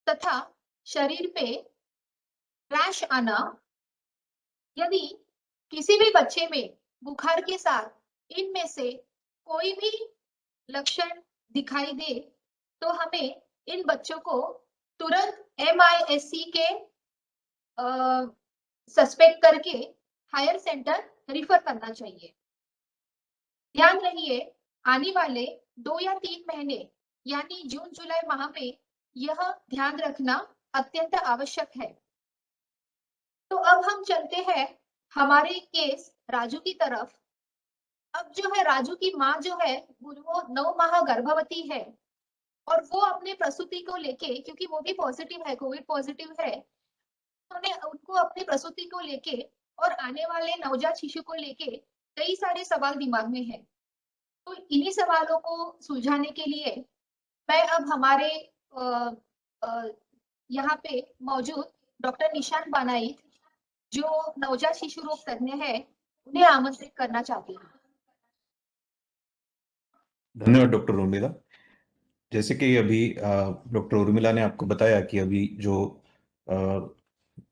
तथा शरीर पे रैश आना। यदि किसी भी बच्चे में बुखार के साथ इनमें से कोई भी लक्षण दिखाई दे तो हमें इन बच्चों को तुरंत MISC के सस्पेक्ट करके हायर सेंटर रिफर करना चाहिए। ध्यान रहिए, आने वाले 2 या 3 महीने यानी जून जुलाई माह में यह ध्यान रखना अत्यंत आवश्यक है। तो अब हम चलते हैं हमारे केस राजू की तरफ। अब जो है राजू की माँ जो है वो 9 माह गर्भवती है और वो अपने प्रसूति को लेके, क्योंकि वो भी पॉजिटिव है, कोविड पॉजिटिव है, उनको अपने प्रसूति को लेके और आने वाले नवजात शिशु को लेके कई सारे सवाल दिमाग में है। तो इन्हीं सवालों को सुलझाने के लिए मैं अब हमारे यहाँ पे मौजूद डॉक्टर निशांत बानाई जो नवजात शिशु रोग तज्ञ है उन्हें आमंत्रित करना चाहती हूँ। धन्यवाद डॉक्टर उर्मिला। जैसे कि अभी डॉक्टर उर्मिला ने आपको बताया कि अभी जो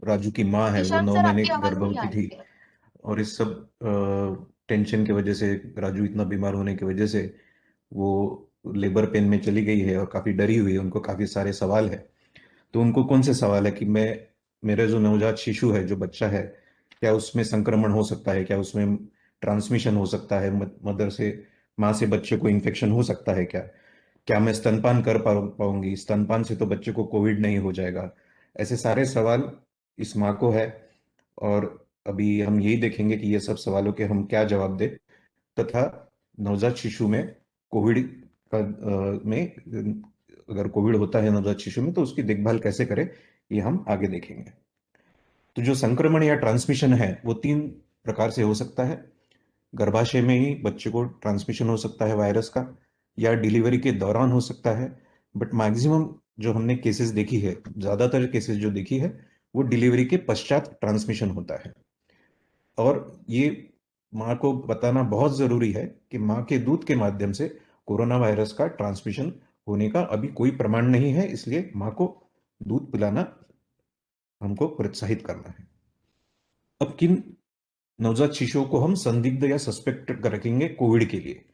राजू की माँ है वो निशांत 9 सर, महीने आपकी आवाज नहीं आ गर्भवती रही थी है। और इस सब टेंशन की वजह से, राजू इतना बीमार होने की वजह से वो लेबर पेन में चली गई है और काफ़ी डरी हुई है, उनको काफ़ी सारे सवाल है। तो उनको कौन से सवाल है कि मेरा जो नवजात शिशु है, जो बच्चा है, क्या उसमें संक्रमण हो सकता है, क्या उसमें ट्रांसमिशन हो सकता है, मदर से, माँ से बच्चे को इन्फेक्शन हो सकता है, क्या मैं स्तनपान कर पाऊंगी, स्तनपान से तो बच्चे को कोविड नहीं हो जाएगा। ऐसे सारे सवाल इस माँ को है और अभी हम यही देखेंगे कि ये सब सवालों के हम क्या जवाब दें तथा नवजात शिशु में कोविड का में अगर कोविड होता है नवजात शिशु में तो उसकी देखभाल कैसे करें, ये हम आगे देखेंगे। तो जो संक्रमण या ट्रांसमिशन है वो 3 प्रकार से हो सकता है। गर्भाशय में ही बच्चे को ट्रांसमिशन हो सकता है वायरस का, या डिलीवरी के दौरान हो सकता है, बट मैक्सिमम जो हमने केसेस देखी है, ज्यादातर केसेस जो देखी है वो डिलीवरी के पश्चात ट्रांसमिशन होता है। और ये माँ को बताना बहुत जरूरी है कि माँ के दूध के माध्यम से कोरोना वायरस का ट्रांसमिशन होने का अभी कोई प्रमाण नहीं है, इसलिए माँ को दूध पिलाना हमको प्रोत्साहित करना है। अब किन नवजात शिशुओं को हम संदिग्ध या सस्पेक्ट रखेंगे कोविड के लिए?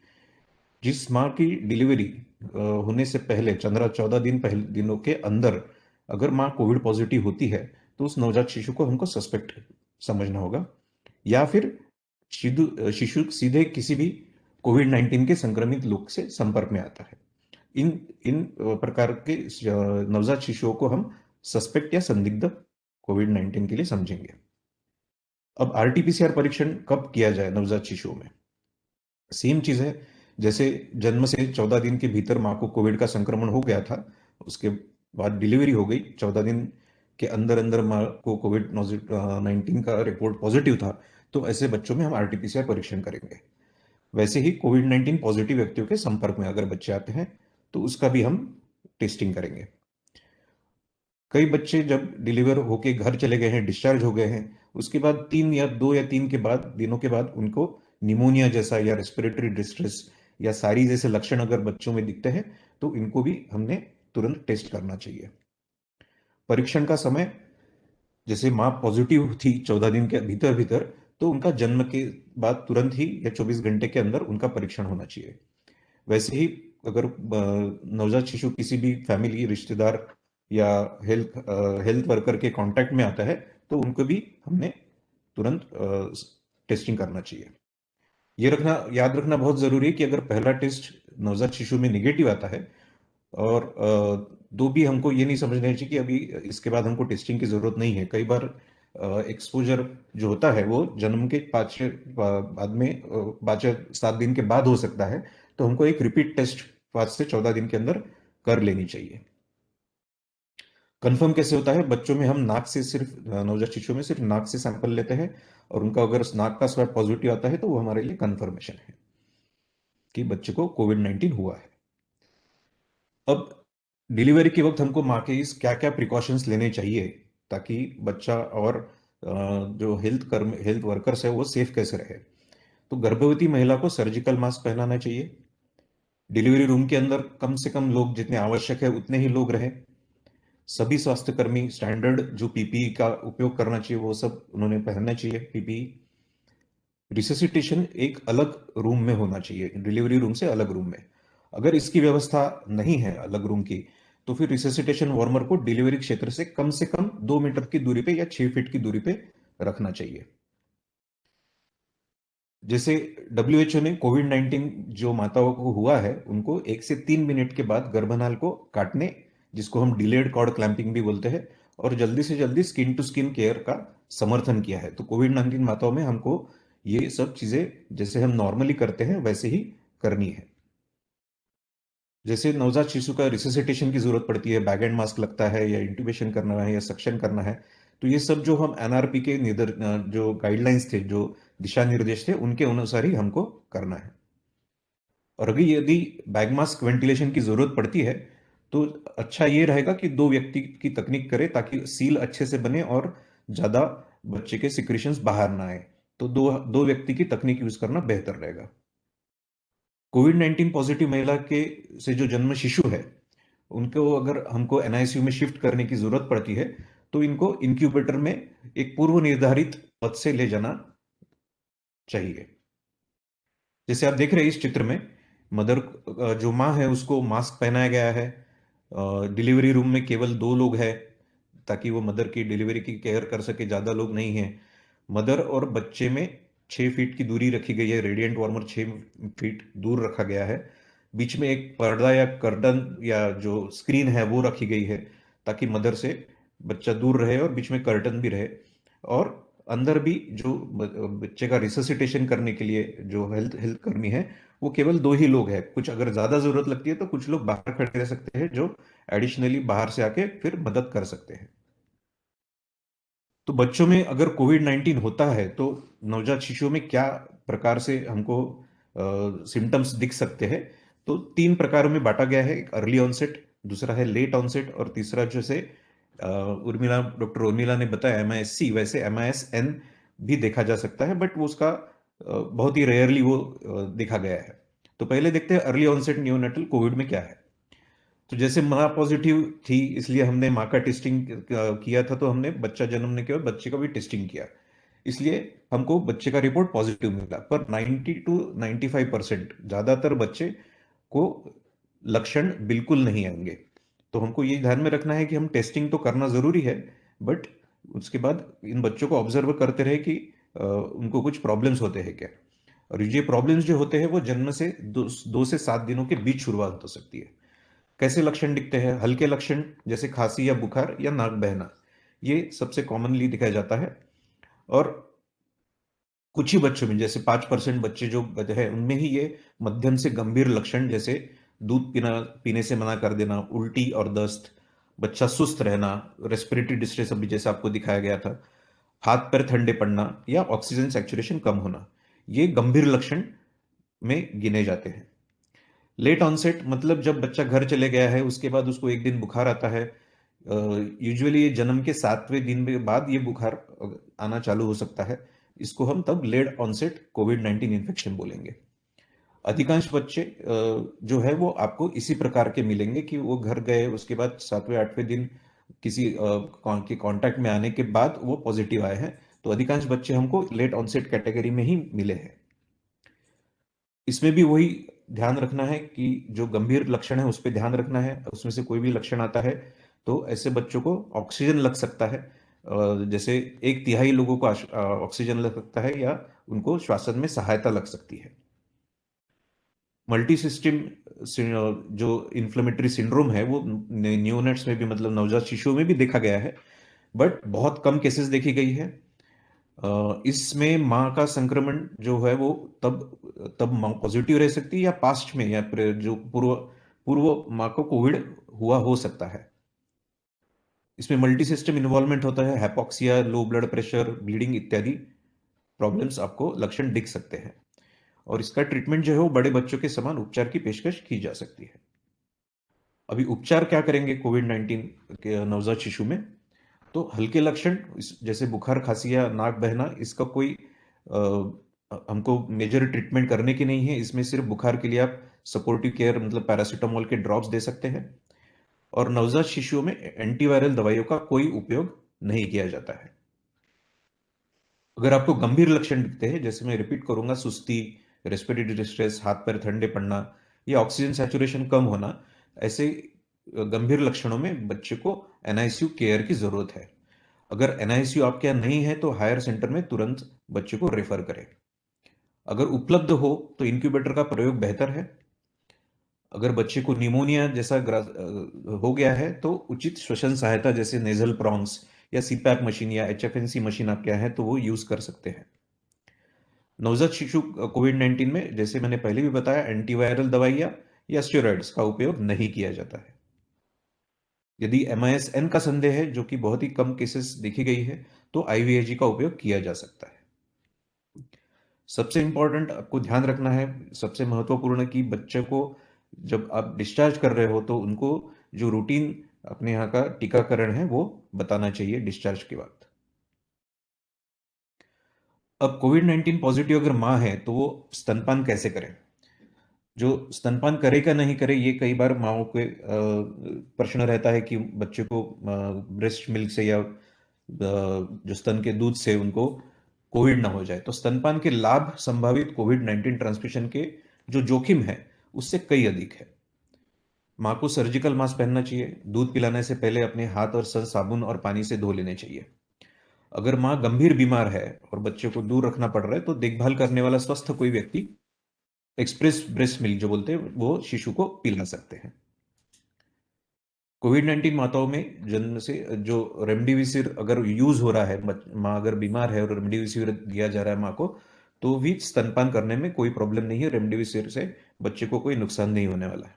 जिस माँ की डिलीवरी होने से पहले 14 दिनों के अंदर अगर माँ कोविड पॉजिटिव होती है तो उस नवजात शिशु को हमको सस्पेक्ट समझना होगा, या फिर शिशु सीधे किसी भी कोविड-19 के संक्रमित लोग से संपर्क में आता है। इन प्रकार के नवजात शिशुओं को हम सस्पेक्ट या संदिग्ध कोविड-19 के लिए समझेंगे। अब RT-PCR परीक्षण कब किया जाए नवजात शिशुओं में? सेम चीज है, जैसे जन्म से 14 दिन के भीतर माँ को कोविड का संक्रमण हो गया था, उसके बाद डिलीवरी हो गई, 14 दिन के अंदर अंदर माँ को कोविड-19 का रिपोर्ट पॉजिटिव था, तो ऐसे बच्चों में हम RT-PCR परीक्षण करेंगे। वैसे ही कोविड-19 पॉजिटिव व्यक्तियों के संपर्क में अगर बच्चे आते हैं तो उसका भी हम टेस्टिंग करेंगे। कई बच्चे जब डिलीवर होके घर चले गए हैं, डिस्चार्ज हो गए हैं, उसके बाद 2 या 3 दिनों के बाद उनको निमोनिया जैसा या रेस्पिरेटरी डिस्ट्रेस या सारी जैसे लक्षण अगर बच्चों में दिखते हैं तो इनको भी हमने तुरंत टेस्ट करना चाहिए। परीक्षण का समय, जैसे माँ पॉजिटिव थी 14 दिन के भीतर तो उनका जन्म के बाद तुरंत ही या 24 घंटे के अंदर उनका परीक्षण होना चाहिए। वैसे ही अगर नवजात शिशु किसी भी फैमिली, रिश्तेदार या हेल्थ वर्कर के कांटेक्ट में आता है तो उनको भी हमने तुरंत टेस्टिंग करना चाहिए। ये याद रखना बहुत जरूरी है कि अगर पहला टेस्ट नवजात शिशु में निगेटिव आता है और तो भी हमको ये नहीं समझना चाहिए कि अभी इसके बाद हमको टेस्टिंग की जरूरत नहीं है। कई बार एक्सपोजर जो होता है वो जन्म के 7 दिन के बाद हो सकता है, तो हमको एक रिपीट टेस्ट 5 से 14 दिन के अंदर कर लेनी चाहिए। कंफर्म कैसे होता है? बच्चों में हम नाक से सिर्फ, नवजात शिशु में सिर्फ नाक से सैंपल लेते हैं और उनका अगर नाक का स्वैब पॉजिटिव आता है तो वो हमारे लिए कंफर्मेशन है कि बच्चे को कोविड-19 हुआ है। अब डिलीवरी के वक्त हमको माँ के इस क्या क्या प्रिकॉशंस लेने चाहिए ताकि बच्चा और जो हेल्थ वर्कर्स है वो सेफ कैसे रहे। तो गर्भवती महिला को सर्जिकल मास्क पहनाना चाहिए। डिलीवरी रूम के अंदर कम से कम लोग जितने आवश्यक है उतने ही लोग रहें। सभी स्वास्थ्यकर्मी स्टैंडर्ड जो पीपीई का उपयोग करना चाहिए वो सब उन्होंने पहनना चाहिए पीपीई। रिससिटेशन एक अलग रूम में होना चाहिए, डिलीवरी रूम से अलग रूम में। अगर इसकी व्यवस्था नहीं है अलग रूम की, तो फिर रिससिटेशन वार्मर को डिलीवरी क्षेत्र से कम 2 मीटर की दूरी पे या 6 फीट की दूरी पे रखना चाहिए। जैसे WHO ने कोविड-19 जो माताओं को हुआ है उनको 1 से 3 मिनट के बाद गर्भनाल को काटने, जिसको हम डिलेड कॉर्ड क्लैंपिंग भी बोलते हैं, और जल्दी से जल्दी स्किन टू स्किन केयर का समर्थन किया है। तो कोविड-19 माताओं में हमको ये सब चीजें जैसे हम नॉर्मली करते हैं वैसे ही करनी है। जैसे नवजात शिशु का रिससिटेशन की जरूरत पड़ती है, बैग एंड मास्क लगता है या इंट्यूबेशन करना है या सक्शन करना है, तो ये सब जो हम एनआरपी के जो गाइडलाइंस थे, जो दिशा निर्देश थे, उनके अनुसार ही हमको करना है। और अगर यदि बैग मास्क वेंटिलेशन की जरूरत पड़ती है तो अच्छा ये रहेगा कि 2 व्यक्ति की तकनीक करें ताकि सील अच्छे से बने और ज्यादा बच्चे के सिक्रीशंस बाहर ना आए। तो दो व्यक्ति की तकनीक यूज करना बेहतर रहेगा। कोविड-19 पॉजिटिव महिला के से जो जन्म शिशु है उनको अगर हमको एनआईसीयू में शिफ्ट करने की जरूरत पड़ती है तो इनको इंक्यूबेटर में एक पूर्व निर्धारित पथ से ले जाना चाहिए। जैसे आप देख रहे हैं इस चित्र में, मदर जो माँ है उसको मास्क पहनाया गया है। डिलीवरी रूम में केवल 2 लोग हैं ताकि वो मदर की डिलीवरी की केयर कर सके, ज्यादा लोग नहीं हैं। मदर और बच्चे में 6 फीट की दूरी रखी गई है, रेडिएंट वार्मर 6 फीट दूर रखा गया है। बीच में एक पर्दा या कर्टन या जो स्क्रीन है वो रखी गई है ताकि मदर से बच्चा दूर रहे और बीच में कर्टन भी रहे। और अंदर भी जो बच्चे का रिससिटेशन करने के लिए जो हेल्थ कर्मी है वो केवल 2 ही लोग हैं। कुछ अगर ज्यादा जरूरत लगती है तो कुछ लोग बाहर खड़े रह सकते हैं जो एडिशनली बाहर से आके फिर मदद कर सकते हैं। तो बच्चों में अगर कोविड-19 होता है तो नवजात शिशुओं में क्या प्रकार से हमको सिम्टम्स दिख सकते हैं, तो 3 प्रकारों में बांटा गया है। एक अर्ली ऑनसेट, दूसरा है लेट ऑनसेट और तीसरा जैसे डॉक्टर उर्मिला ने बताया MIS-C, वैसे MIS-N भी देखा जा सकता है, बट वो उसका बहुत ही रेयरली वो देखा गया है। तो पहले देखते हैं अर्ली ऑनसेट नियोनेटल कोविड में क्या है। तो जैसे माँ पॉजिटिव थी इसलिए हमने माँ का टेस्टिंग किया था, तो हमने बच्चा जन्मने के बाद बच्चे का भी टेस्टिंग किया, इसलिए हमको बच्चे का रिपोर्ट पॉजिटिव मिला। पर 90 to 95% ज्यादातर बच्चे को लक्षण बिल्कुल नहीं आएंगे। तो हमको ये ध्यान में रखना है कि हम टेस्टिंग तो करना जरूरी है, बट उसके बाद इन बच्चों को ऑब्जर्व करते रहे कि उनको कुछ प्रॉब्लम्स होते हैं क्या। और ये प्रॉब्लम्स जो होते हैं वो जन्म से 2 से 7 दिनों के बीच शुरुआत हो सकती है। कैसे लक्षण दिखते हैं? हल्के लक्षण जैसे खांसी या बुखार या नाक बहना, ये सबसे कॉमनली दिखाया जाता है। और कुछ ही बच्चों में जैसे 5% बच्चे जो है उनमें ही ये मध्यम से गंभीर लक्षण, जैसे दूध पीने से मना कर देना, उल्टी और दस्त, बच्चा सुस्त रहना, रेस्पिरेटरी डिस्ट्रेस अभी जैसे आपको दिखाया गया था, हाथ पैर ठंडे पड़ना या ऑक्सीजन सैचुरेशन कम होना, ये गंभीर लक्षण में गिने जाते हैं। लेट ऑनसेट मतलब जब बच्चा घर चले गया है उसके बाद उसको एक दिन बुखार आता है। यूजुअली ये जन्म के 7वें दिन के बाद ये बुखार आना चालू हो सकता है, इसको हम तब लेट ऑनसेट कोविड-19 इन्फेक्शन बोलेंगे। अधिकांश बच्चे जो है वो आपको इसी प्रकार के मिलेंगे कि वो घर गए उसके बाद 7वें-8वें दिन किसी के कांटेक्ट में आने के बाद वो पॉजिटिव आए हैं। तो अधिकांश बच्चे हमको लेट ऑनसेट कैटेगरी में ही मिले हैं। इसमें भी वही ध्यान रखना है कि जो गंभीर लक्षण है उस पर ध्यान रखना है। उसमें से कोई भी लक्षण आता है तो ऐसे बच्चों को ऑक्सीजन लग सकता है, जैसे 1/3 लोगों को ऑक्सीजन लग सकता है या उनको श्वासन में सहायता लग सकती है। मल्टी सिस्टम जो इन्फ्लेमेटरी सिंड्रोम है वो न्यूनेट्स में भी, मतलब नवजात शिशुओं में भी देखा गया है, बट बहुत कम केसेस देखी गई है। इसमें माँ का संक्रमण जो है वो तब माँ पॉजिटिव रह सकती है या पास्ट में या जो पूर्व माँ को कोविड हुआ हो सकता है। इसमें मल्टी सिस्टम इन्वॉल्वमेंट होता है, hypoxia, low blood pressure, bleeding इत्यादि प्रॉब्लम्स आपको लक्षण दिख सकते हैं। और इसका ट्रीटमेंट जो है वो बड़े बच्चों के समान उपचार की पेशकश की जा सकती है। अभी उपचार क्या करेंगे कोविड-19 के नवजात शिशु में? तो हल्के लक्षण जैसे बुखार, खांसी या नाक बहना, इसका कोई हमको मेजर ट्रीटमेंट करने की नहीं है। इसमें सिर्फ बुखार के लिए आप सपोर्टिव केयर मतलब पैरासीटामोल के ड्रॉप्स दे सकते हैं, और नवजात शिशुओं में एंटीवायरल दवाइयों का कोई उपयोग नहीं किया जाता है। अगर आपको गंभीर लक्षण दिखते हैं, जैसे मैं रिपीट करूंगा, सुस्ती, रेस्पिरेटरी डिस्ट्रेस, हाथ पैर ठंडे पड़ना या ऑक्सीजन सैचुरेशन कम होना, ऐसे गंभीर लक्षणों में बच्चे को एनआईसीयू केयर की जरूरत है। अगर एनआईसीयू आपके यहाँ नहीं है तो हायर सेंटर में तुरंत बच्चे को रेफर करें। अगर उपलब्ध हो तो इंक्यूबेटर का प्रयोग बेहतर है। अगर बच्चे को निमोनिया जैसा हो गया है तो उचित श्वसन सहायता जैसे नेजल प्रॉन्ग्स या सीपैप मशीन या एचएफएनसी मशीन आपके यहाँ है तो वो यूज कर सकते हैं। नवजात शिशु कोविड-19 में, जैसे मैंने पहले भी बताया, एंटीवायरल दवाइयां या स्टेरॉइड्स का उपयोग नहीं किया जाता है। यदि MIS-N का संदेह है, जो कि बहुत ही कम केसेस देखी गई है, तो IVIG का उपयोग किया जा सकता है। सबसे इंपॉर्टेंट आपको ध्यान रखना है, सबसे महत्वपूर्ण, कि बच्चे को जब आप डिस्चार्ज कर रहे हो तो उनको जो रूटीन अपने यहाँ का टीकाकरण है वो बताना चाहिए डिस्चार्ज के बाद। अब कोविड-19 पॉजिटिव अगर माँ है तो वो स्तनपान कैसे करे? जो स्तनपान करे का नहीं करे, ये कई बार माओ के प्रश्न रहता है कि बच्चे को ब्रेस्ट मिल्क से या जो स्तन के दूध से उनको कोविड ना हो जाए। तो स्तनपान के लाभ संभावित कोविड-19 ट्रांसमिशन के जो जोखिम है उससे कई अधिक है। माँ को सर्जिकल मास्क पहनना चाहिए। दूध पिलाने से पहले अपने हाथ और सर साबुन और पानी से धो लेने चाहिए। अगर माँ गंभीर बीमार है और बच्चे को दूर रखना पड़ रहा है तो देखभाल करने वाला स्वस्थ कोई व्यक्ति एक्सप्रेस ब्रेस्ट मिल्क जो बोलते हैं वो शिशु को पिला सकते हैं। कोविड-19 माताओं में जन्म से जो रेमडेसिविर अगर यूज हो रहा है, माँ अगर बीमार है और रेमडेसिविर दिया जा रहा है माँ को, तो भी स्तनपान करने में कोई प्रॉब्लम नहीं है। रेमडेसिविर से बच्चे को कोई नुकसान नहीं होने वाला है।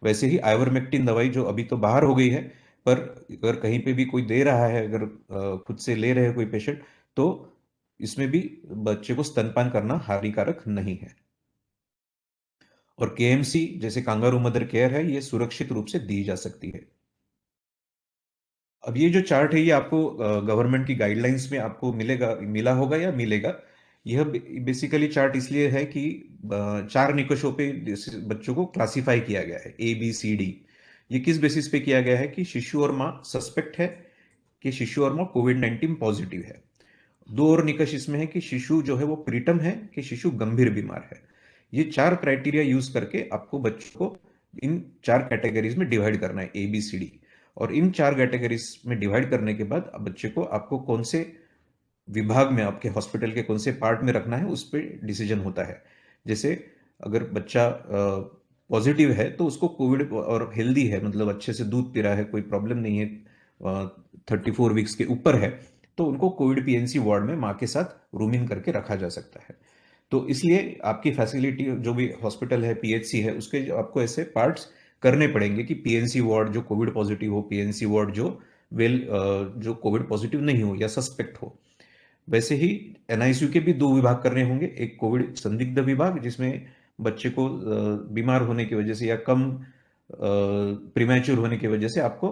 वैसे ही आइवरमेक्टिन दवाई जो अभी तो बाहर हो गई है, पर अगर कहीं पे भी कोई दे रहा है, अगर खुद से ले रहे हैं कोई पेशेंट, तो इसमें भी बच्चे को स्तनपान करना हानिकारक नहीं है। और KMC जैसे कांगारू मदर केयर है, ये सुरक्षित रूप से दी जा सकती है। अब ये जो चार्ट है ये आपको गवर्नमेंट की गाइडलाइंस में आपको मिला होगा या मिलेगा। यह बेसिकली चार्ट इसलिए है कि 4 निकषों पे बच्चों को क्लासिफाई किया गया है, ABCD। ये किस बेसिस पे किया गया है कि शिशु और माँ सस्पेक्ट है कि शिशु और माँ कोविड-19 पॉजिटिव है। 2 और निकष इसमें है कि शिशु जो है वो प्रीटर्म है कि शिशु गंभीर बीमार है। ये 4 क्राइटेरिया यूज करके आपको बच्चों को इन 4 कैटेगरीज में डिवाइड करना है, ABCD। और इन 4 कैटेगरीज में डिवाइड करने के बाद बच्चे को आपको कौन से विभाग में, आपके हॉस्पिटल के कौन से पार्ट में रखना है, उस पर डिसीजन होता है। जैसे अगर बच्चा पॉजिटिव है तो उसको कोविड और हेल्दी है, मतलब अच्छे से दूध पी रहा है, कोई प्रॉब्लम नहीं है, 34 वीक्स के ऊपर है, तो उनको कोविड PNC वार्ड में माँ के साथ रूम इन करके रखा जा सकता है। तो इसलिए आपकी फैसिलिटी जो भी हॉस्पिटल है, PHC है, उसके आपको ऐसे पार्ट्स करने पड़ेंगे कि PNC वार्ड जो कोविड पॉजिटिव हो, PNC वार्ड जो कोविड पॉजिटिव नहीं हो या सस्पेक्ट हो। वैसे ही NICU के भी 2 विभाग करने होंगे। एक कोविड संदिग्ध विभाग, जिसमें बच्चे को बीमार होने की वजह से या कम प्रीमैच्योर होने की वजह से आपको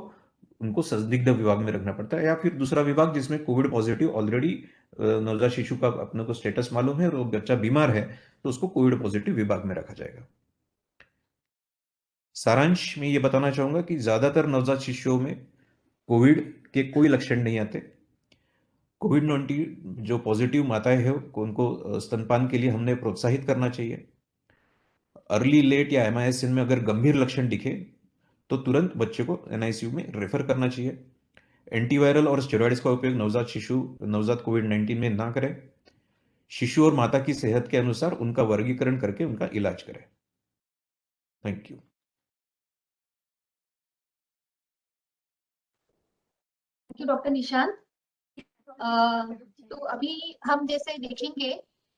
उनको संदिग्ध विभाग में रखना पड़ता है, या फिर दूसरा विभाग जिसमें कोविड पॉजिटिव ऑलरेडी नवजात शिशु का अपने को स्टेटस मालूम है और वो बच्चा बीमार है, तो उसको कोविड पॉजिटिव विभाग में रखा जाएगा। सारांश में ये बताना चाहूंगा कि ज्यादातर नवजात शिशुओं में कोविड के कोई लक्षण नहीं आते। कोविड-19 जो पॉजिटिव माताएं हैं उनको स्तनपान के लिए हमने प्रोत्साहित करना चाहिए। अर्ली लेट या MIS-N में अगर गंभीर लक्षण दिखे तो तुरंत बच्चे को NICU में रेफर करना चाहिए। एंटीवायरल और स्टेरॉइड्स का उपयोग नवजात कोविड-19 में ना करें। शिशु और माता की सेहत के अनुसार उनका वर्गीकरण करके उनका इलाज करें। Thank you. Thank you doctor Nishant. तो अभी हम जैसे देखेंगे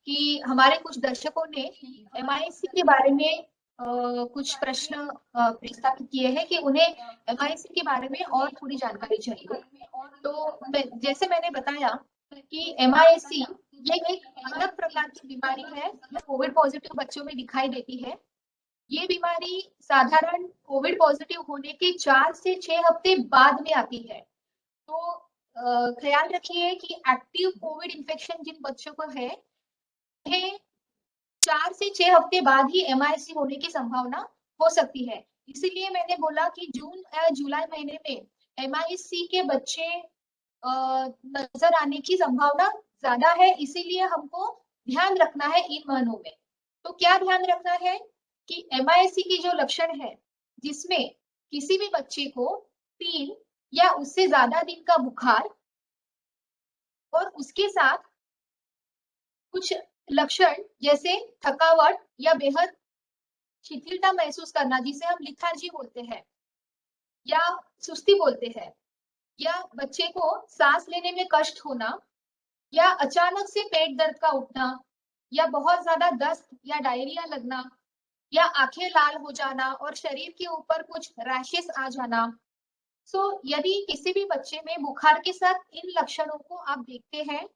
कि हमारे कुछ दर्शकों ने MIS के बारे में कुछ प्रश्न प्रस्तावित किए हैं कि उन्हें MIS के बारे में और थोड़ी जानकारी चाहिए। तो जैसे मैंने बताया कि MIS ये एक अलग प्रकार की बीमारी है जो कोविड पॉजिटिव बच्चों में दिखाई देती है। ये बीमारी साधारण कोविड पॉजिटिव होने के 4 से 6 हफ्ते बाद में आती है। तो ख्याल रखिए कि एक्टिव कोविड इन्फेक्शन जिन बच्चों को है है 4 से 6 हफ्ते बाद ही MISC होने की संभावना हो सकती है। इसीलिए मैंने बोला कि जून या जुलाई महीने में MISC के बच्चे नजर आने की संभावना ज्यादा है, इसीलिए हमको ध्यान रखना है इन महीनों में। तो क्या ध्यान रखना है कि MISC की जो लक्षण है जिसमें किसी भी बच्चे को 3 या उससे ज्यादा दिन का बुखार और उसके साथ कुछ लक्षण जैसे थकावट या बेहद शिथिलता महसूस करना, जिसे हम लिथार्जी बोलते हैं या सुस्ती बोलते हैं, या बच्चे को सांस लेने में कष्ट होना, या अचानक से पेट दर्द का उठना, या बहुत ज्यादा दस्त या डायरिया लगना, या आंखें लाल हो जाना और शरीर के ऊपर कुछ रैशेस आ जाना। यदि किसी भी बच्चे में बुखार के साथ इन लक्षणों को आप देखते हैं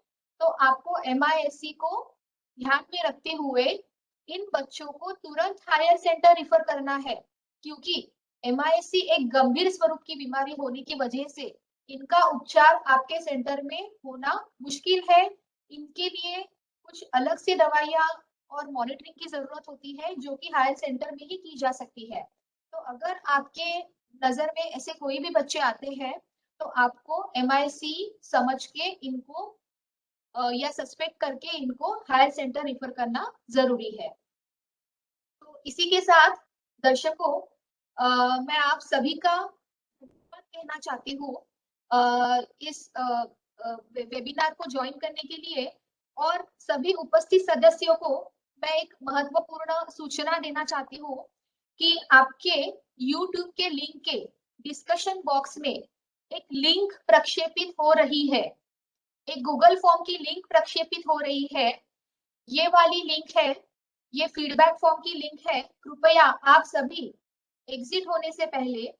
तो आपको MISC को ध्यान में रखते हुए इन बच्चों को तुरंत हायर सेंटर रिफर करना है, क्योंकि MISC एक गंभीर स्वरूप की बीमारी होने की वजह से इनका उपचार आपके सेंटर में होना मुश्किल है। इनके लिए कुछ अलग से दवाइयाँ और मॉनिटरिंग की जरूरत होती है जो कि हायर सेंटर में ही की जा सकती है। तो अगर आपके नजर में ऐसे कोई भी बच्चे आते हैं तो आपको MISC समझ के इनको या सस्पेक्ट करके इनको हायर सेंटर रिफर करना जरूरी है। तो इसी के साथ दर्शकों, मैं आप सभी का धन्यवाद कहना चाहती हूँ इस वेबिनार को ज्वाइन करने के लिए, और सभी उपस्थित सदस्यों को मैं एक महत्वपूर्ण सूचना देना चाहती हूँ कि आपके YouTube के लिंक के डिस्कशन बॉक्स में एक लिंक प्रक्षेपित हो रही है, एक गूगल फॉर्म की लिंक प्रक्षेपित हो रही है। ये वाली लिंक है, ये फीडबैक फॉर्म की लिंक है। कृपया आप सभी एग्जिट होने से पहले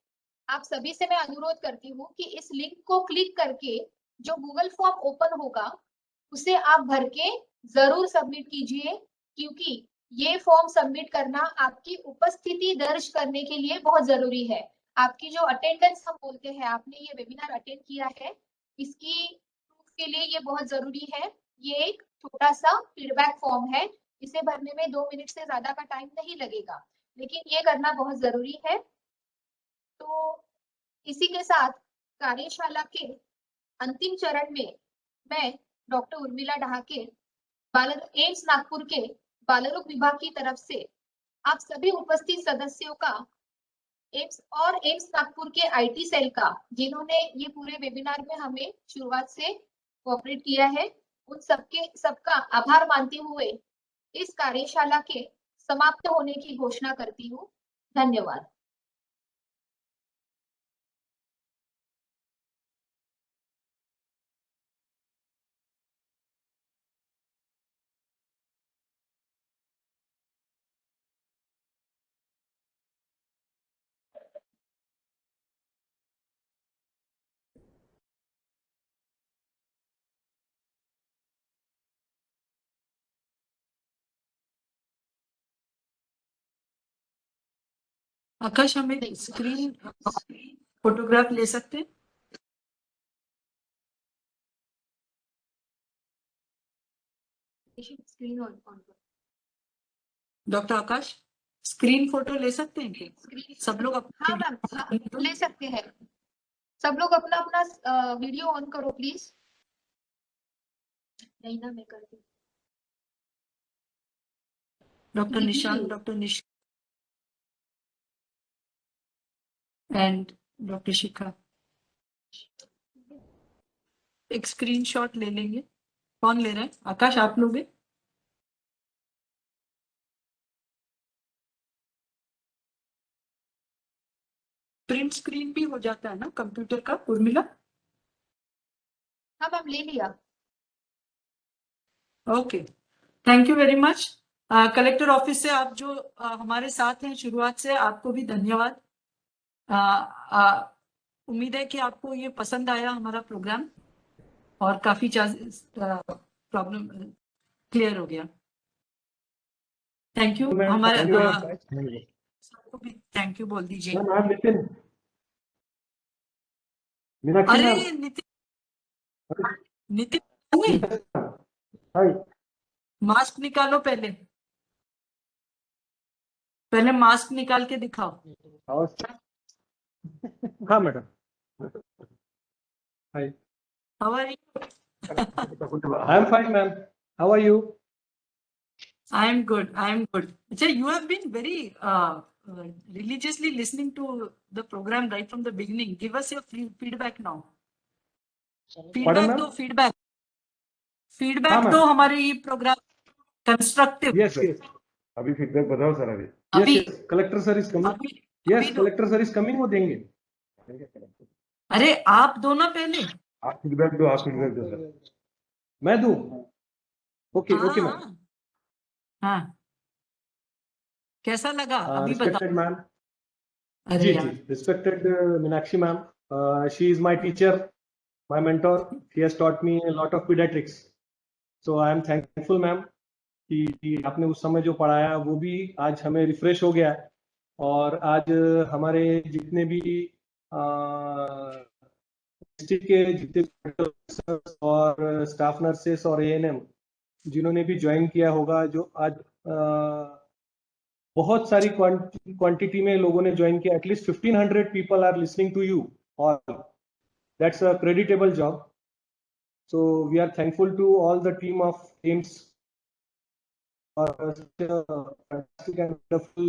आप सभी से मैं अनुरोध करती हूँ कि इस लिंक को क्लिक करके जो गूगल फॉर्म ओपन होगा उसे आप भर के जरूर सबमिट कीजिए, क्योंकि ये फॉर्म सबमिट करना आपकी उपस्थिति दर्ज करने के लिए बहुत जरूरी है। आपकी जो अटेंडेंस हम बोलते हैं, आपने ये वेबिनार अटेंड किया है, इसकी प्रूफ के लिए ये बहुत जरूरी है। ये एक छोटा सा फीडबैक फॉर्म है, इसे भरने में 2 मिनट से ज्यादा का टाइम नहीं लगेगा, लेकिन ये करना बहुत जरूरी है। तो इसी के साथ कार्यशाला के अंतिम चरण में मैं डॉक्टर उर्मिला डहाके, एम्स नागपुर के बालरोग विभाग की तरफ से आप सभी उपस्थित सदस्यों का एम्स नागपुर के IT सेल का, जिन्होंने ये पूरे वेबिनार में हमें शुरुआत से कोऑपरेट किया है, उन सबका आभार मानते हुए इस कार्यशाला के समाप्त होने की घोषणा करती हूँ। धन्यवाद। आकाश, हम एक स्क्रीन फोटोग्राफ ले सकते हैं? स्क्रीन ऑन करो। डॉक्टर आकाश, स्क्रीन फोटो ले सकते हैं क्या? सब लोग हाँ मैम, ले सकते हैं। सब लोग अपना अपना वीडियो ऑन करो प्लीज। नहीं ना, मैं करती हूँ। Doctor Nishant, doctor Nishant and doctor Shikha एक स्क्रीनशॉट ले लेंगे। कौन ले रहा है? आकाश, आप लोगे? प्रिंट स्क्रीन भी हो जाता है ना कंप्यूटर का, उर्मिला? हाँ मैम, ले लिया। Okay, thank you very much. Collector office से आप जो हमारे साथ हैं शुरुआत से, आपको भी धन्यवाद। उम्मीद है कि आपको ये पसंद आया हमारा प्रोग्राम और काफी प्रॉब्लम क्लियर हो गया। Thank you. हमारे सबको भी थैंक यू बोल दीजिए। अरे नितिन, मास्क निकालो पहले, पहले मास्क निकाल के दिखाओ। हाँ madam. Hi, how are you? I am fine ma'am, how are you? I am good. I am good. Achha, you have been very religiously listening to the program right from the beginning. Give us your feedback now. Feedback ma'am? दो, feedback. हाँ, Feedback ma'am. दो हमारे ये program constructive. Yes yes, अभी feedback बताओ sir अभी। अभी yes collector sir is coming. अभी यस दो। कलेक्टर सर इज कमिंग, वो देंगे। अरे आप दो ना पहले। आप फीडबैक दो, आप फीडबैक दो सर। मैं दूं? ओके हाँ ओके मैम। हाँ हाँ, कैसा लगा अभी बताओ। रिस्पेक्टेड मैम, अरे जी यार, जी, respected Meenakshi ma'am, she is my teacher, my mentor, she has taught me a lot of paediatrics, so I am thankful ma'am कि आपने उस समय जो पढ़ाया वो भी आज हमें रिफ्रेश हो गया। और आज हमारे जितने भी डिस्ट्रिक्ट के जितने और स्टाफ नर्सेस और एएनएम जिन्होंने भी ज्वाइन किया होगा, जो आज बहुत सारी क्वांटिटी में लोगों ने ज्वाइन किया, at least 1500 people are listening to you all, that's a creditable job. So we are thankful to all the team of AIIMS for such a fantastic and wonderful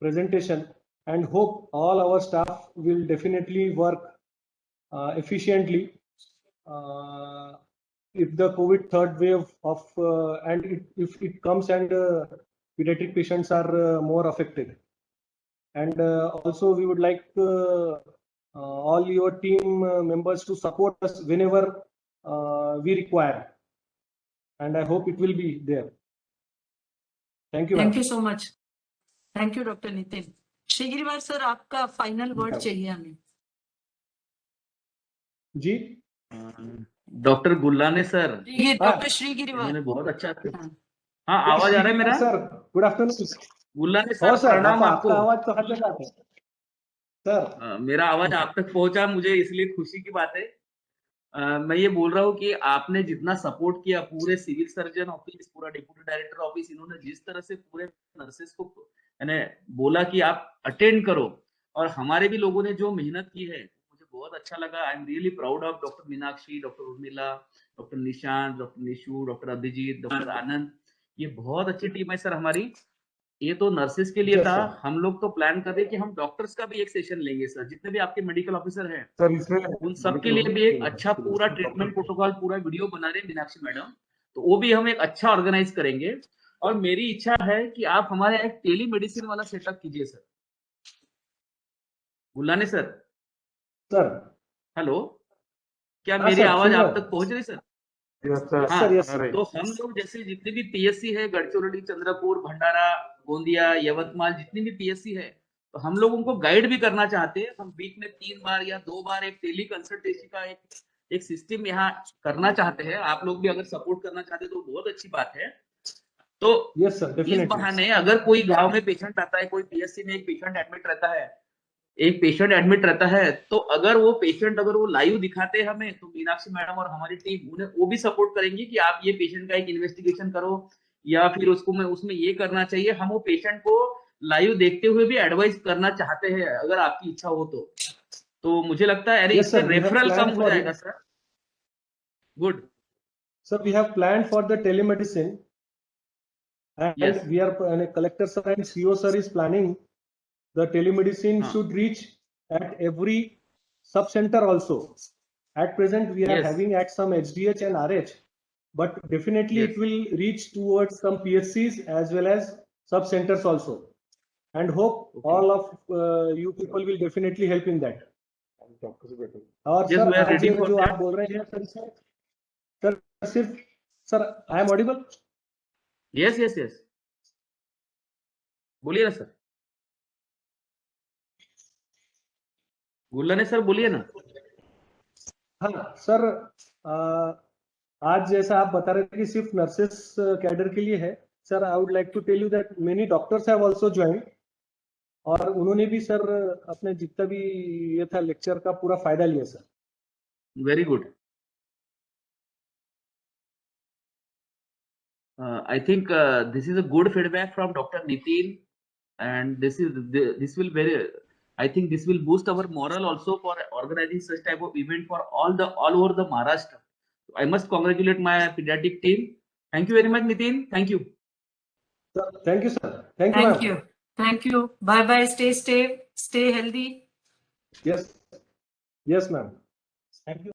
presentation, and hope all our staff will definitely work efficiently. If the COVID third wave of and if it comes and pediatric patients are more affected, and also we would like all your team members to support us whenever we require, and I hope it will be there. Thank you, thank you so much. Thank you doctor Nitin. Shrigiriwar sir, आपका final word चाहिए हमें। जी। Doctor Gullane sir, ये doctor Shrigiriwar, इन्होंने बहुत अच्छा। हाँ। हाँ, आवाज आ रहा है मेरा? Sir good afternoon. गुल्लाने हो सर, सर, प्रणाम आपका आपको। आवाज तो हर जगह आता है सर। मेरा आवाज आप तक पहुंचा, मुझे इसलिए खुशी की बात है। मैं ये बोल रहा हूँ कि आपने जितना सपोर्ट किया, पूरे सिविल सर्जन ऑफिस, पूरा डिप्टी डायरेक्टर ऑफिस, इन्होंने जिस तरह से पूरे नर्सेस को यानी बोला कि आप अटेंड करो, और हमारे भी लोगों ने जो मेहनत की है, मुझे बहुत अच्छा लगा। I am really proud of doctor Meenakshi, doctor Urmila, doctor Nishant, doctor Nishu, doctor Abhijeet, doctor Anand. ये बहुत अच्छी टीम है सर हमारी। ये तो नर्सेस के लिए Yes, था। sir. हम लोग तो प्लान कर रहे कि हम डॉक्टर्स का भी एक सेशन लेंगे सर, जितने भी आपके मेडिकल ऑफिसर हैं सर इसमें उन सबके लिए भी एक अच्छा पूरा ट्रीटमेंट प्रोटोकॉल, पूरा वीडियो बना रहे हैं मीनाक्षी मैडम, तो वो भी हम एक अच्छा ऑर्गेनाइज करेंगे। और मेरी इच्छा है कि आप हमारे एक टेली मेडिसिन वाला सेटअप कीजिए sir. Gullane sir, sir hello, क्या हाँ मेरी सर, आवाज सुन रहा आप हूँ। तक पहुंच रही सर? यस हाँ, सर, यस सर। तो हम लोग जैसे जितने भी पीएससी है, गढ़चिरौली, चंद्रपुर, भंडारा, गोंदिया, यवतमाल, जितनी भी पीएससी है, तो हम लोग उनको गाइड भी करना चाहते हैं। हम वीक में 3 बार या 2 बार एक टेली कंसल्टेशन का एक सिस्टम यहाँ करना चाहते हैं। आप लोग भी अगर सपोर्ट करना चाहते हैं तो बहुत अच्छी बात है। तो यस सर, इस डेफिनेटली। बहाने अगर कोई गांव में पेशेंट आता है, कोई पीएससी में एक पेशेंट एडमिट रहता है, तो अगर वो पेशेंट अगर वो लाइव दिखाते हैं हमें, तो मीनाक्षी मैडम और हमारी टीम उन्हें वो भी सपोर्ट करेंगी कि आप ये पेशेंट का एक इन्वेस्टिगेशन करो, या फिर उसको मैं उसमें ये करना चाहिए। हम वो पेशेंट को लाइव देखते हुए भी एडवाइस करना चाहते हैं, अगर आपकी इच्छा हो तो मुझे लगता है अरे Yes, इससे sir, we have referral planned कम हो for जाएगा it. Sir. Good Sir, we have planned for the telemedicine, and Yes. we are and collector sir and CO sir is planning the telemedicine should reach at every sub center also. At present, we are Yes. having at some HDH and RH, but definitely Yes. it will reach towards some PSCs as well as sub centers also. And hope all of you people will definitely help in that. और Yes, sir we are आज ready for जो that. आप बोल रहे हैं sir सिर्फ sir I am audible? Yes yes yes, बोलिए ना सर। गुल्लाने सर बोलिए ना। हाँ सर, आज जैसा आप बता रहे थे कि सिर्फ नर्सेस कैडर के लिए है, sir I would like to tell you that many doctors have also join, और उन्होंने भी सर अपने जितना भी ये था लेक्चर का पूरा फायदा लिया sir. Very good. I think this is a good feedback from Dr. Nitin, and this will very. I think this will boost our morale also for organizing such type of event for all over the Maharashtra. I must congratulate my pediatric team. Thank you very much, Nitin. Thank you. Thank you, sir. Thank you, Thank ma'am. you. Thank you. Bye bye. Stay safe. Stay healthy. Yes. Yes, ma'am. Thank you.